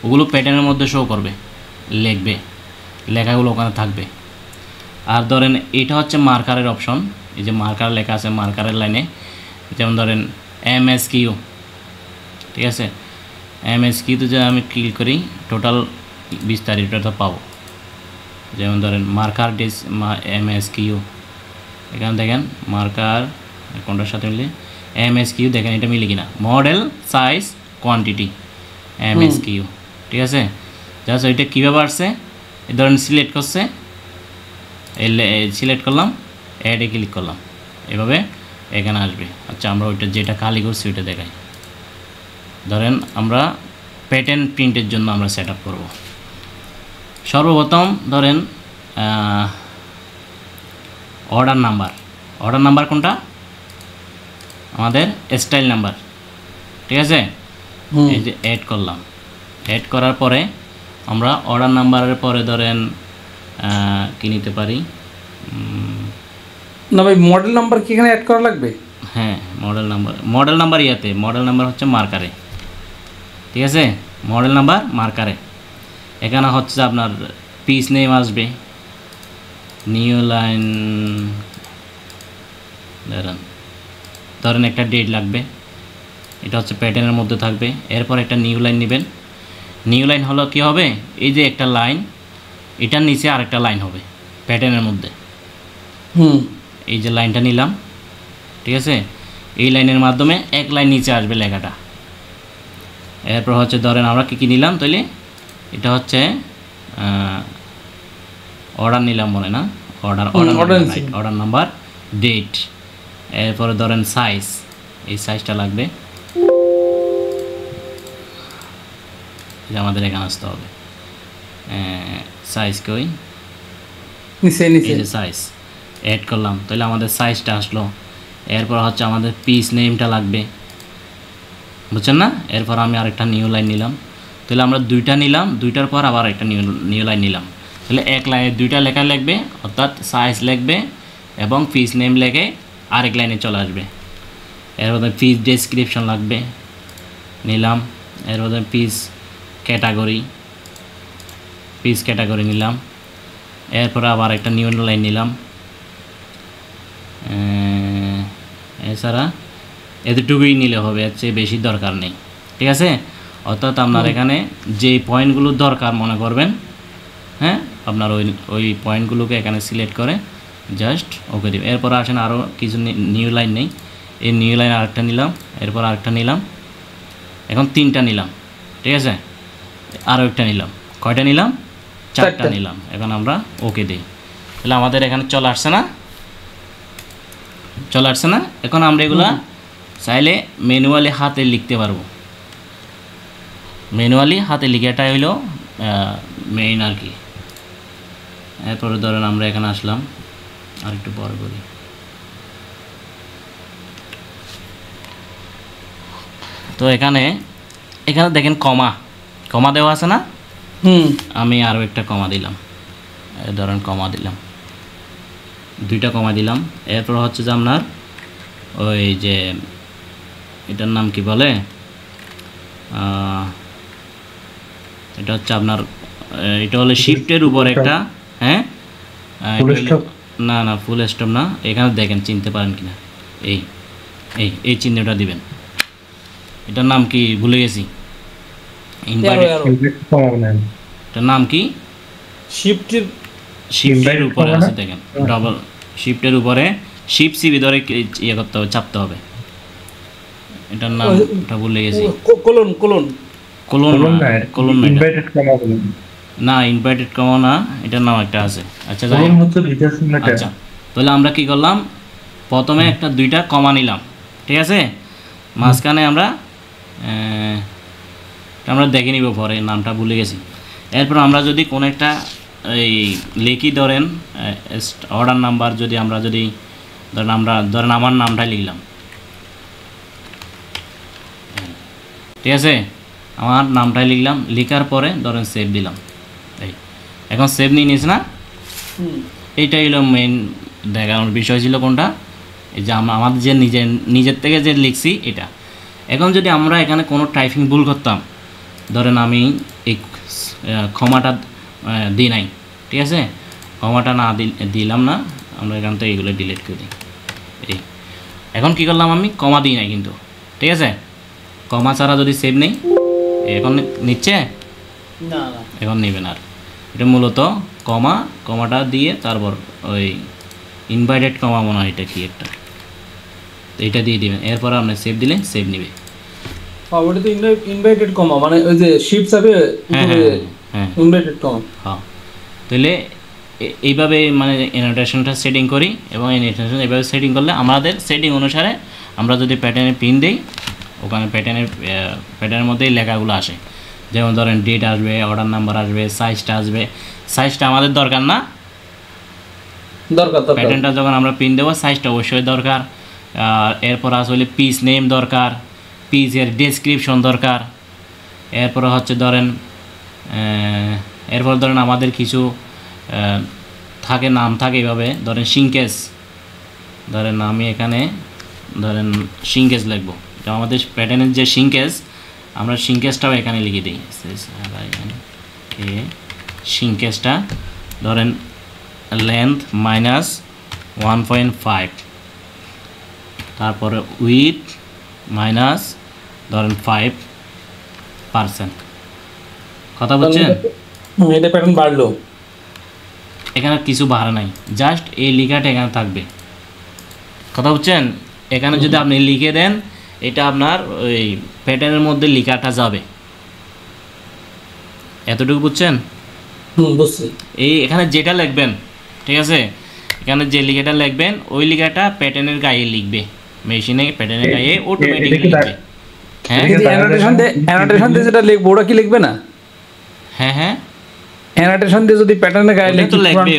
ওগুলো প্যাটার্নের মধ্যে শো করবে, লিখবে, লেখাগুলো ওখানে থাকবে। আর ধরেন এটা হচ্ছে মার্কারের অপশন, এই যে মার্কার লেখা আছে, মার্কারের লাইনে যেমন ধরেন MSQ, ঠিক আছে। MSQতে যদি আমি ক্লিক করি টোটাল বিস্তারিতটা পাবো। যেমন ধরেন মার্কার MSQ, এখানে দেখেন মার্কার কোনটার সাথে মিলে MSQ, দেখেন এটা মিলে কিনা, মডেল সাইজ কোয়ান্টিটি MSQ, ঠিক আছে। জাস্ট ওইটা কীভাবে আসছে, এই ধরেন সিলেক্ট করছে, সিলেক্ট করলাম, অ্যাডে ক্লিক করলাম, এভাবে এখানে আসবে। আচ্ছা আমরা ওইটা যেটা খালি করছি ওইটা দেখাই। ধরেন আমরা প্যাটার্ন প্রিন্টের জন্য আমরা সেট আপ করবো। সর্বপ্রথম ধরেন অর্ডার নাম্বার কোনটা? আমাদের স্টাইল নাম্বার, ঠিক আছে। এই যে অ্যাড করলাম, অ্যাড করার পরে আমরা অর্ডার নাম্বারের পরে ধরেন কি নিতে পারি না ভাই, মডেল নাম্বার কি এখানে অ্যাড করা লাগবে? হ্যাঁ মডেল নাম্বার ইয়াতে, মডেল নাম্বার হচ্ছে মার্কারে, ঠিক আছে। মডেল নাম্বার মার্কারে এখানে হচ্ছে আপনার পিস নেম আসবে, নিউ লাইন, ধরেন একটা ডেট লাগবে, এটা হচ্ছে প্যাটার্নের মধ্যে থাকবে। এরপর একটা নিউ লাইন নেবেন। নিউ লাইন হলো কি হবে, এই যে একটা লাইন, এটার নিচে আরেকটা লাইন হবে প্যাটার্নের মধ্যে। এই যে লাইনটা নিলাম, ঠিক আছে, এই লাইনের মাধ্যমে এক লাইন নিচে আসবে লেখাটা। এরপর হচ্ছে ধরেন আমরা কী কী নিলাম, তাহলে এটা হচ্ছে অর্ডার নিলাম বলে না, অর্ডার নাম্বার, ডেট, এরপরে ধরেন সাইজ, এই সাইজটা লাগবে, এটা আমাদের এখানে আসতে হবে। সাইজ কই, এই যে সাইজ অ্যাড করলাম, তাহলে আমাদের সাইজটা আসলো। এরপর হচ্ছে আমাদের পিস নেমটা লাগবে, বুঝছেন না। এরপর আমি আরেকটা নিউ লাইন নিলাম, তাহলে আমরা দুইটা নিলাম, দুইটার পর আবার একটা নিউ লাইন নিলাম, তাহলে এক লাইনে দুইটা লেখা লিখবে, অর্থাৎ সাইজ লিখবে এবং পিস নেম লেখে আরেক লাইনে চলে আসবে। এরপর পিস ডেসক্রিপশন লাগবে, নিলাম। এরপর পিস ক্যাটাগরি নিলাম। এরপর আবার একটা নিউ লাইন নিলাম। এছাড়া এতটুকুই নিলে হবে, এর চেয়ে বেশি দরকার নেই, ঠিক আছে। অর্থাৎ আপনার এখানে যে পয়েন্টগুলো দরকার মনে করবেন, হ্যাঁ, আপনার ওই পয়েন্টগুলোকে এখানে সিলেক্ট করে জাস্ট ওকে দেবেন। এরপর আসেন আরও কিছু নিউ লাইন নেই, এই নিউ লাইন আরেকটা নিলাম, এরপর আরেকটা নিলাম, এখন 3টা নিলাম, ঠিক আছে, আরও একটা নিলাম, কয়টা নিলাম, 4টা নিলাম। এখন আমরা ওকে দিই, তাহলে আমাদের এখানে চলে আসছে না। এখন আমরা এগুলা চাইলে ম্যানুয়ালি হাতে লিখতে পারবো, ম্যানুয়ালি হাতে লিখাটাই হইলো মেইন আর কি। এরপরে ধরেন আমরা এখানে আসলাম, আর একটু বড় করি, তো এখানে দেখেন কমা দেওয়া আছে না, আমি আরও একটা কমা দিলাম, ধরেন কমা দিলাম, 2টা কমা দিলাম। এরপর হচ্ছে যে আপনার ওই যে এটার নাম কি বলে, এটা হচ্ছে আপনার, এটা হলো শিফটের উপর একটা, হ্যাঁ, না ফুল স্টপ না, এখানে দেখেন চিনতে পারেন কিনা, এই চিহ্নটা দিবেন। এটার নাম কি ভুলে গেছি, এটার নাম কি, শিফটের উপরে আছে দেখেন, ডবল শিফটের উপরে শিফট সি ভিতরে ইয়ে করতে হবে, চাপতে হবে। এটার নাম ওটা ভুলে গেছি, না ইনভার্টেড কমা না, এটার নাম একটা আছে। আচ্ছা আচ্ছা, তাহলে আমরা কি করলাম, প্রথমে 2টা কমা নিলাম, ঠিক আছে, মাঝখানে আমরা দেখে নিব, পরে নামটা ভুলে গেছি। এরপর আমরা যদি কোনো একটা এই লিখি, ধরেন অর্ডার নাম্বার, যদি ধরেন আমার নামটা লিখলাম, ঠিক আছে, আমার নামটাই লিখলাম, লিখার পরে ধরেন সেভ দিলাম, এখন সেভ নিয়ে নিস না। এইটাই হলো মেইন দেখানোর বিষয় ছিল, কোনটা, এই যে আমাদের যে নিজের থেকে যে লিখছি এটা। এখন যদি আমরা এখানে কোনো টাইপিং ভুল করতাম, ধরেন আমি এই ক্ষমাটা দিই নাই, ঠিক আছে, ক্ষমাটা না দিলাম না, আমরা এখান থেকে এগুলো ডিলিট করে দিই। এখন কি করলাম, আমি কমা দিই নাই কিন্তু, ঠিক আছে, কমা ছাড়া যদি সেভ নেই, এখন নিচ্ছে না, এখন নেবেন। আর এটা মূলত কমাটা দিয়ে তারপর ওই ইনভাইটেড কমা মনে হয়, এটা কি একটা, এটা দিয়ে দিবেন। এরপর আপনি সেভ দিলে সেভ নেবে। ওটা তো ইনভাইটেড কমা, মানে ওই যে শিফট হবে, ইনভাইটেড কমা। হ্যাঁ, তাহলে এইভাবে মানে অ্যানোটেশনটা সেটিং করি, এবং অ্যানোটেশন এইভাবে সেটিং করলে আমাদের সেটিং অনুসারে আমরা যদি প্যাটার্নে পিন দিই, ওখানে প্যাটার্নের মধ্যেই লেখাগুলো আসে। যেমন ধরেন ডেট আসবে, অর্ডার নাম্বার আসবে, সাইজটা আসবে। সাইজটা আমাদের দরকার না, প্যাটার্নটা যখন আমরা পিন দেবো সাইজটা অবশ্যই দরকার। এরপর আসলে পিস নেম দরকার, পিসের ডেসক্রিপশন দরকার। এরপর হচ্ছে ধরেন আমাদের কিছু নাম থাকে এইভাবে, ধরেন সিঙ্কেজ, ধরেন আমি এখানে সিঙ্কেজ লিখবো, এটা আমাদের প্যাটার্নের যে সিঙ্কেজ, আমরা সিঙ্কেজটাও এখানে লিখে দিই। সিঙ্কেজটা ধরেন লেন্থ -1.5, তারপরে উইথ ধরেন 5%। কথা বলছেন, এটা প্যাটার্ন বাড়লো, এখানে কিছু বাড়ে নাই, জাস্ট এই লেখাটা এখানে থাকবে, কথা বুঝছেন? এখানে যদি আপনি লিখে দেন এটা আপনার ওই প্যাটার্নের মধ্যে লেখাটা যাবে, এতটুকু বুঝছেন? বুঝছি। এই এখানে যেটা লিখবেন, ঠিক আছে, এখানে যে লেখাটা লিখবেন ওই লেখাটা প্যাটার্নের গায়ে লিখবে, মেশিনে প্যাটার্নের গায়ে অটোমেটিক লিখবে। হ্যাঁ অ্যানোটেশন দিয়ে যেটা লিখবো ওটা কি লিখবে না? হ্যাঁ হ্যাঁ, অ্যানোটেশন দিয়ে যদি প্যাটার্নের গায়ে ওটা তো লিখবে, লিখি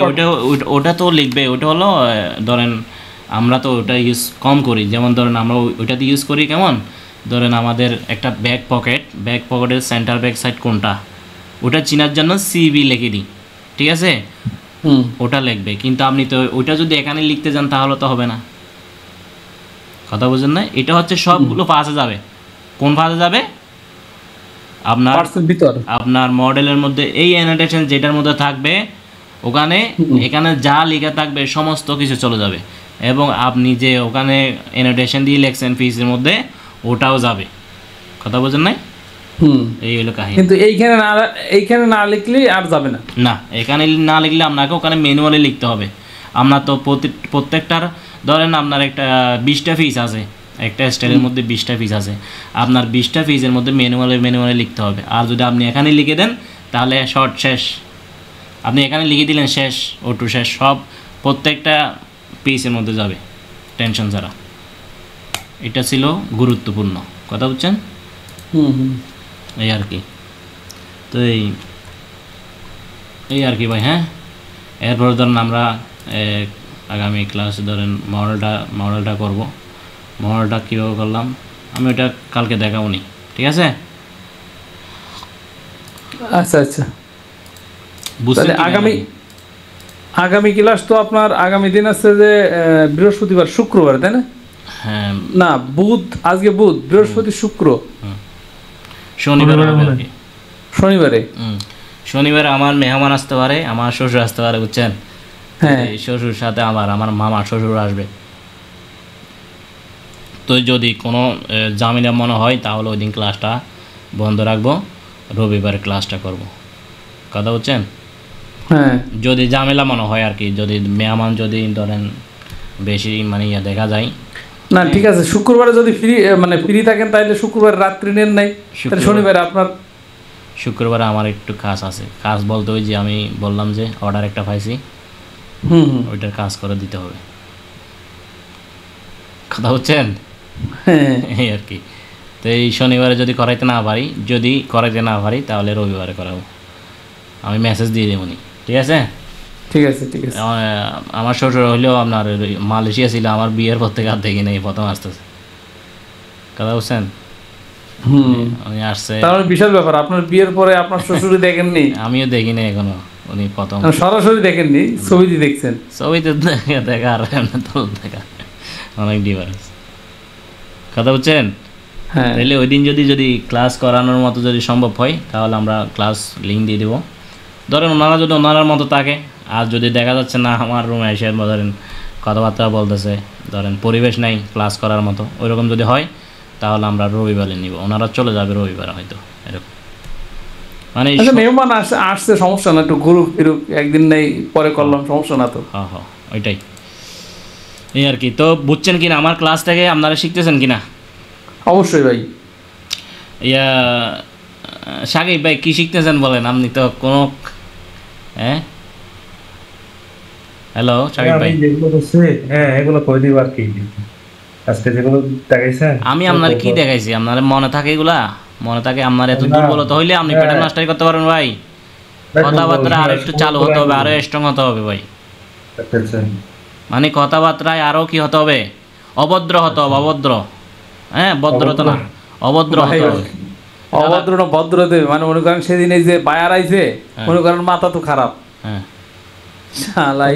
ওটা তো লিখবে। ওটা হলো ধরেন আমরা তো ওটা ইউজ কম করি, যেমন ধরেন আমরা ওইটাতে ইউজ করি কেমন, ধরেন আমাদের একটা ব্যাক পকেটের সেন্টার ব্যাক সাইড কোনটা, ওটা চেনার জন্য সিবি লিখে দিই, ঠিক আছে, ওটা লিখবে। কিন্তু আপনি তো ওইটা যদি এখানে লিখতে যান তাহলে তো হবে না, কথা বুঝেন না? এটা হচ্ছে সবগুলো ফাঁসে যাবে। কোন ফাঁসে যাবে? আপনার মডেলের মধ্যে এই অ্যানোটেশন যেটার মধ্যে থাকবে ওখানে, এখানে যা লেখা থাকবে সমস্ত কিছু চলে যাবে, এবং আপনি যে ওখানে অ্যানোটেশন দিয়ে লিখছেন পিসের মধ্যে ওটাও যাবে, কথা বুঝেন নাই? এই হলো কাহিনী। কিন্তু এইখানে না লিখলে আর যাবে না। না, এখানে না লিখলে আপনাকে ওখানে ম্যানুয়ালি লিখতে হবে। আপনার তো প্রত্যেকটার ধরেন আপনার একটা 20টা পিস আছে, একটা স্টাইলের মধ্যে 20টা পিস আছে, আপনার 20টা পিসের মধ্যে ম্যানুয়ালি লিখতে হবে। আর যদি আপনি এখানে লিখে দেন তাহলে শর্ট শেষ, আপনি এখানে লিখে দিলেন শেষ, ওটু শেষ, সব প্রত্যেকটা পিসের মধ্যে যাবে টেনশন ছাড়া। এটা ছিল গুরুত্বপূর্ণ, কথা বুঝছেন? এই আর কি। তো এই আর কি ভাই। হ্যাঁ, এরপর ধরেন আমরা আগামী ক্লাসে ধরেন মডেলটা করব। মডেলটা কীভাবে করলাম আমি ওটা কালকে দেখাবো নি, ঠিক আছে? আচ্ছা আচ্ছা, বুঝতে আগামী ক্লাস তো আপনার আগামী দিন আছে যে বৃহস্পতিবার শুক্রবার, তাই না? হ্যাঁ না, বুধ, আজকে বুধ, বৃহস্পতি শুক্র, শনিবারে আমার মেহমান আসতে পারে, আমার শ্বশুর আসতে পারে, বুঝছেন? হ্যাঁ, শ্বশুর সাথে আমার মামা শ্বশুর আসবে। তো যদি কোনো ঝামেলা মনে হয় তাহলে ওই দিন ক্লাসটা বন্ধ রাখবো, রবিবারে ক্লাসটা করব, কথা বুঝছেন? হ্যাঁ, যদি ঝামেলা মনে হয় আর কি, যদি মেহমান যদি ধরেন বেশি মানে দেখা যায়। না ঠিক আছে, শুক্রবারে যদি ফ্রি থাকেন তাহলে শুক্রবার রাত্রি নেন নাই, শনিবারে আপনার। শুক্রবারে আমার একটু কাজ আছে, কাজ বলতে ওই যে আমি বললাম যে অর্ডার একটা পাইছি, ওইটার কাজ করে দিতে হবে, কথা বুঝছেন? এই আর কি। তো এই শনিবারে যদি করাইতে না পারি তাহলে রবিবারে করাবো, আমি মেসেজ দিয়ে দেবনি, ঠিক আছে? ঠিক আছে ঠিক আছে। আমার শ্বশুর হইলেও আপনার মালয়েশিয়া ছিল, আমার বিয়ের পর থেকে আর দেখি নাই, প্রথম আসতেছে, কথা বুঝছেন? উনি আসছে, তাহলে বিশাল ব্যাপার, আপনার বিয়ের পরে আপনার শ্বশুর দেখেননি? আমিও দেখি নাই এখনো, উনি প্রথম। সরাসরি দেখেননি, ছবিতে দেখছেন? ছবিতে দেখা আর দেখা অনেক ডিফারেন্স, কথা বুঝছেন? হ্যাঁ, তাহলে ওই দিন যদি ক্লাস করানোর মতো যদি সম্ভব হয় তাহলে আমরা ক্লাস লিঙ্ক দিয়ে দেবো। ধরেন ওনারা যদি ওনার মতো থাকে, আর যদি দেখা যাচ্ছে না আমার রুমে এসে ধরেন কথাবার্তা বলতেছে, ধরেন পরিবেশ নাই ক্লাস করার মতো, ওইরকম যদি হয় তাহলে আমরা রবিবারে নিব, ওনারা চলে যাবে রবিবারে হয়তো, এরকম মানে। মেহমান আসছে, সমস্যা না, একটু ঘুরুক ফিরুক, একদিন নেই পরে করলাম, সমস্যা না তো। হ্যাঁ হ্যাঁ, ওইটাই এই আর কি। তো বুঝছেন কিনা আমার ক্লাস থেকে আপনারা শিখতেছেন কিনা? অবশ্যই ভাই। ইয়া সাকিব ভাই কি শিখতেছেন বলেন, আপনি তো কোনো হ্যালো সাকিব ভাই, এগুলো কই দিব আর কি, আজকে যেগুলো দেখাইছেন আমি আপনার কি দেখাইছি, আপনার মনে থাকে এগুলা? মনে থাকে? আপনার এত দুর্বলতা হইলে আপনি প্যাটার্ন মাস্টারি করতে পারেন ভাই, কথাবার্তা আর একটু চালু হতে হবে, আরো স্ট্রং হতে হবে ভাই, মানে কথাবার্তায় আরো কি হতে হবে, অভদ্র হতে হবে, অভদ্র, হ্যাঁ ভদ্রতা না, অভদ্র হতে হবে। অভদ্র না ভদ্র দেবে, মানে মনে করেন সেদিন এই যে বায়ার আইছে, মনে করেন মাথা তো খারাপ, হ্যাঁ শালা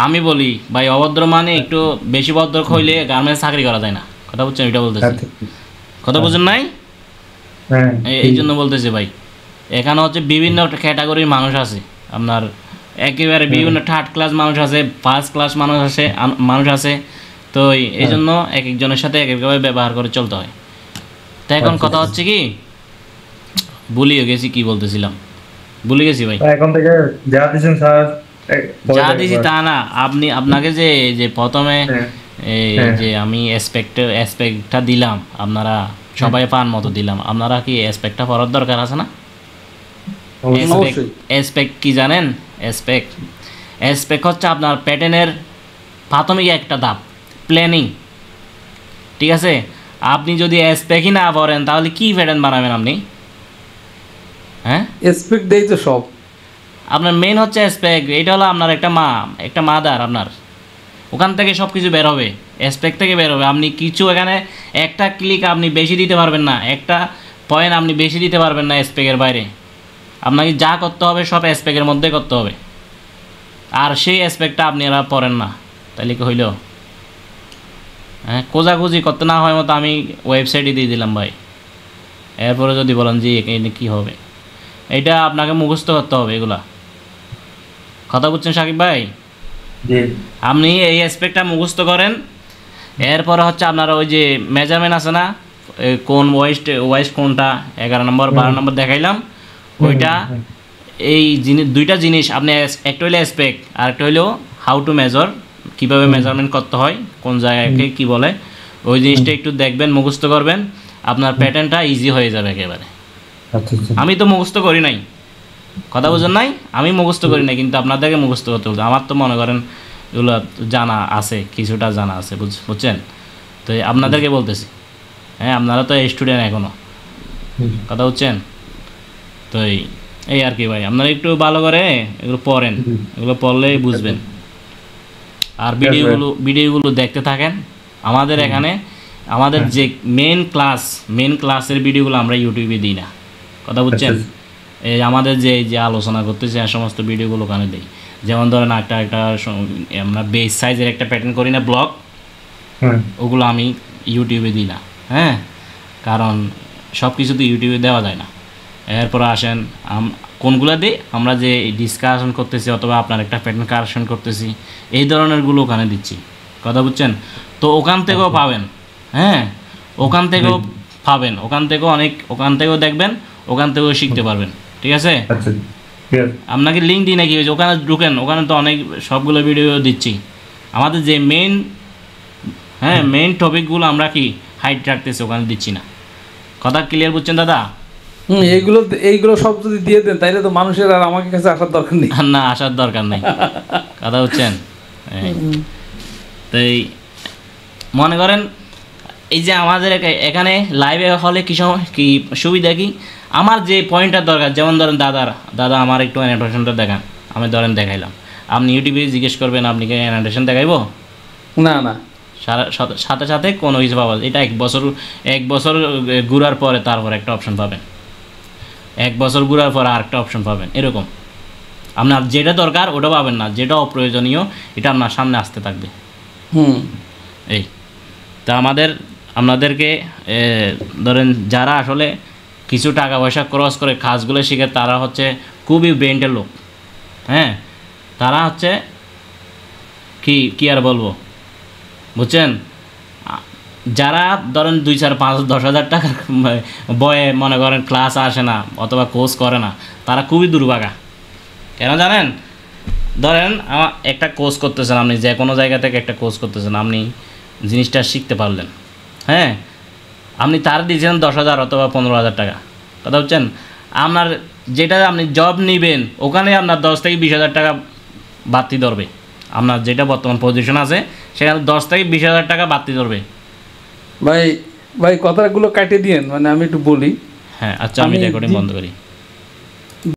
আমি বলি ভাই, অভদ্র মানে একটু বেশি ভদ্র হইলে গার্মেন্টস চাকরি করা যায় না, কথা বুঝছেন? এটা বলতেছি, কথা বুঝেন নাই? এই জন্য বলতেছি ভাই, এখানে হচ্ছে বিভিন্ন ক্যাটাগরির মানুষ আছে, আপনার একেবারে বিভিন্ন থার্ড ক্লাস মানুষ আছে, ফার্স্ট ক্লাস মানুষ আছে, তো এই জন্য এক একজনের সাথে এক একভাবে ব্যবহার করে চলতে হয়। তো এখন কথা হচ্ছে কি, ভুলিয়ে গেছি কি বলতেছিলাম, ভুলে গেছি ভাই। এখন থেকে যা দিচ্ছেন স্যার যা দিছি তা না, আপনি আপনাকে যে যে প্রথমে হ্যাঁ, এই হ্যাঁ। যে আমি অ্যাসপেক্টটা দিলাম, আপনারা সবাই পান মতো দিলাম, আপনারা কি অ্যাসপেক্টটা পড়ার দরকার আছে না? অবশ্যই। অ্যাসপেক্ট কি জানেন? অ্যাসপেক্ট হচ্ছে আপনার প্যাটার্নের প্রাথমিক একটা ধাপ, প্ল্যানিং। ঠিক আছে, আপনি যদি অ্যাসপেক্টই না পড়েন তাহলে কি প্যাটার্ন বানাবেন আপনি? হ্যাঁ, এক্সপেক্ট দেই তো সব। আপনার মেন হচ্ছে অ্যাসপেক্ট, এটা হলো আপনার একটা মাদার আপনার, ওখান থেকে সব কিছু বের হবে, অ্যাসপেক্ট থেকে বের হবে। আপনি কিছু এখানে একটা ক্লিক আপনি বেশি দিতে পারবেন না, একটা পয়েন্ট আপনি বেশি দিতে পারবেন না অ্যাসপেক্টের বাইরে। আপনাকে যা করতে হবে সব অ্যাসপেক্টের মধ্যে করতে হবে, আর সেই অ্যাসপেক্টটা আপনি এরা পড়েন না, তাহলে কি হইল? হ্যাঁ, খোঁজাখুঁজি করতে না হয় মতো আমি ওয়েবসাইটে দিয়ে দিলাম ভাই, এরপরে যদি বলেন যে এখানে কী হবে, এটা আপনাকে মুখস্থ করতে হবে এগুলা। কথা বুঝছেন সাকিব ভাই? জি আপনি এই অ্যাসপেক্টটা মুখস্থ করেন, এরপরে হচ্ছে আপনার ওই যে মেজারমেন্ট আছে না, কোন ওয়েস্ট কোনটা 11 নম্বর 12 নম্বর দেখাইলাম, ওইটা এই দুইটা জিনিস আপনি একটা হইলো অ্যাসপেক্ট আর একটা হইলো হাউ টু মেজার, কীভাবে মেজারমেন্ট করতে হয়, কোন জায়গাকে কী বলে, ওই জিনিসটা একটু দেখবেন, মুখস্থ করবেন, আপনার প্যাটার্নটা ইজি হয়ে যাবে একেবারে। আচ্ছা আচ্ছা আমি তো মুখস্থ করি নাই, কথা বুঝেন নাই, আমি মুখস্থ করি নাই, কিন্তু আপনাদেরকে মুখস্থ করতে বলতে আমার তো মনে করেন এগুলো জানা আছে, কিছুটা জানা আছে, বুঝছেন? তো আপনাদেরকে বলতেছি, হ্যাঁ আপনারা তো স্টুডেন্ট এখনও, কথা বুঝছেন? তো এই আর কি ভাই, আপনারা একটু ভালো করে এগুলো পড়েন, এগুলো পড়লেই বুঝবেন। আর ভিডিওগুলো দেখতে থাকেন। আমাদের এখানে আমাদের যে মেন ক্লাসের ভিডিওগুলো আমরা ইউটিউবে দিই না, কথা বুঝছেন? এই আমাদের যে আলোচনা করতেছি এই সমস্ত ভিডিওগুলো ওখানে দিই। যেমন ধরেন একটা আমরা বেস সাইজের একটা প্যাটার্ন করি না, ব্লগ, ওগুলো আমি ইউটিউবে দিই না। হ্যাঁ, কারণ সব কিছু তো ইউটিউবে দেওয়া যায় না। এরপর আসেন কোনগুলো দিই, আমরা যে ডিসকাশন করতেছি অথবা আপনার একটা প্যাটার্ন কারেকশন করতেছি, এই ধরনেরগুলো ওখানে দিচ্ছি, কথা বুঝছেন? তো ওখান থেকেও পাবেন, হ্যাঁ ওখান থেকেও পাবেন, ওখান থেকেও দেখবেন, ওখান থেকেও শিখতে পারবেন। ঠিক আছে, আপনাকে লিঙ্ক দিই নাকি, ওখানে ঢুকেন, ওখানে তো অনেক সবগুলো ভিডিও দিচ্ছি। আমাদের যে মেন টপিকগুলো আমরা কি হাইট রাখতেছি ওখানে দিচ্ছি না। কথা ক্লিয়ার বুঝছেন দাদা? এইগুলো সব যদি দিয়ে দেন তাইলে তো মানুষের আর আমাকে কাছে আসার দরকার নেই। না, আসার দরকার নেই, কথা বুঝছেন? তো মনে করেন এই যে আমাদের এখানে লাইভে হলে কি সুবিধা কি, আমার যে পয়েন্টটার দরকার, যেমন ধরেন দাদা আমার একটু অ্যানিমেশনটা দেখান, আমি ধরেন দেখাইলাম, আপনি ইউটিউবে জিজ্ঞেস করবেন আপনি কি অ্যানিমেশন দেখাইবো? না না, সাথে সাথে কোনো কিছু পাবেন, এটা এক বছর ঘুরার পরে তারপর একটা অপশন পাবেন, 1 বছর ঘুরার পর আরেকটা অপশন পাবেন, এরকম। আপনার যেটা দরকার ওটা পাবেন না, যেটা অপ্রয়োজনীয় এটা আপনার সামনে আসতে থাকবে। এই তা আপনাদেরকে ধরেন যারা আসলে কিছু টাকা পয়সা খরচ করে কাজগুলো শিখে, তারা হচ্ছে খুবই ব্রেন্টের লোক। হ্যাঁ, তারা হচ্ছে কি আর বলবো, বুঝছেন? যারা ধরেন 2, 4, 5, 10 হাজার টাকার বয়ে মনে করেন ক্লাস আসে না অথবা কোর্স করে না, তারা খুবই দুর্ভাগা। কেন জানেন? ধরেন একটা কোর্স করতেছেন, আপনি যে কোনো জায়গা থেকে একটা কোর্স করতেছেন, আপনি জিনিসটা শিখতে পারলেন, হ্যাঁ, আপনি তার দিয়েছেন 10,000 অথবা 15,000 টাকা, কথা বুঝছেন? আপনার যেটা আপনি জব নেবেন ওখানে আপনার 10 থেকে 20,000 টাকা বাড়তি ধরবে, আপনার যেটা বর্তমান পজিশন আছে সেখানে 10 থেকে 20,000 টাকা বাড়তি ধরবে। ভাই কথাগুলো কাটিয়ে দিয়েন, মানে আমি একটু বলি। হ্যাঁ আচ্ছা, আমি রেকর্ডিং বন্ধ করি।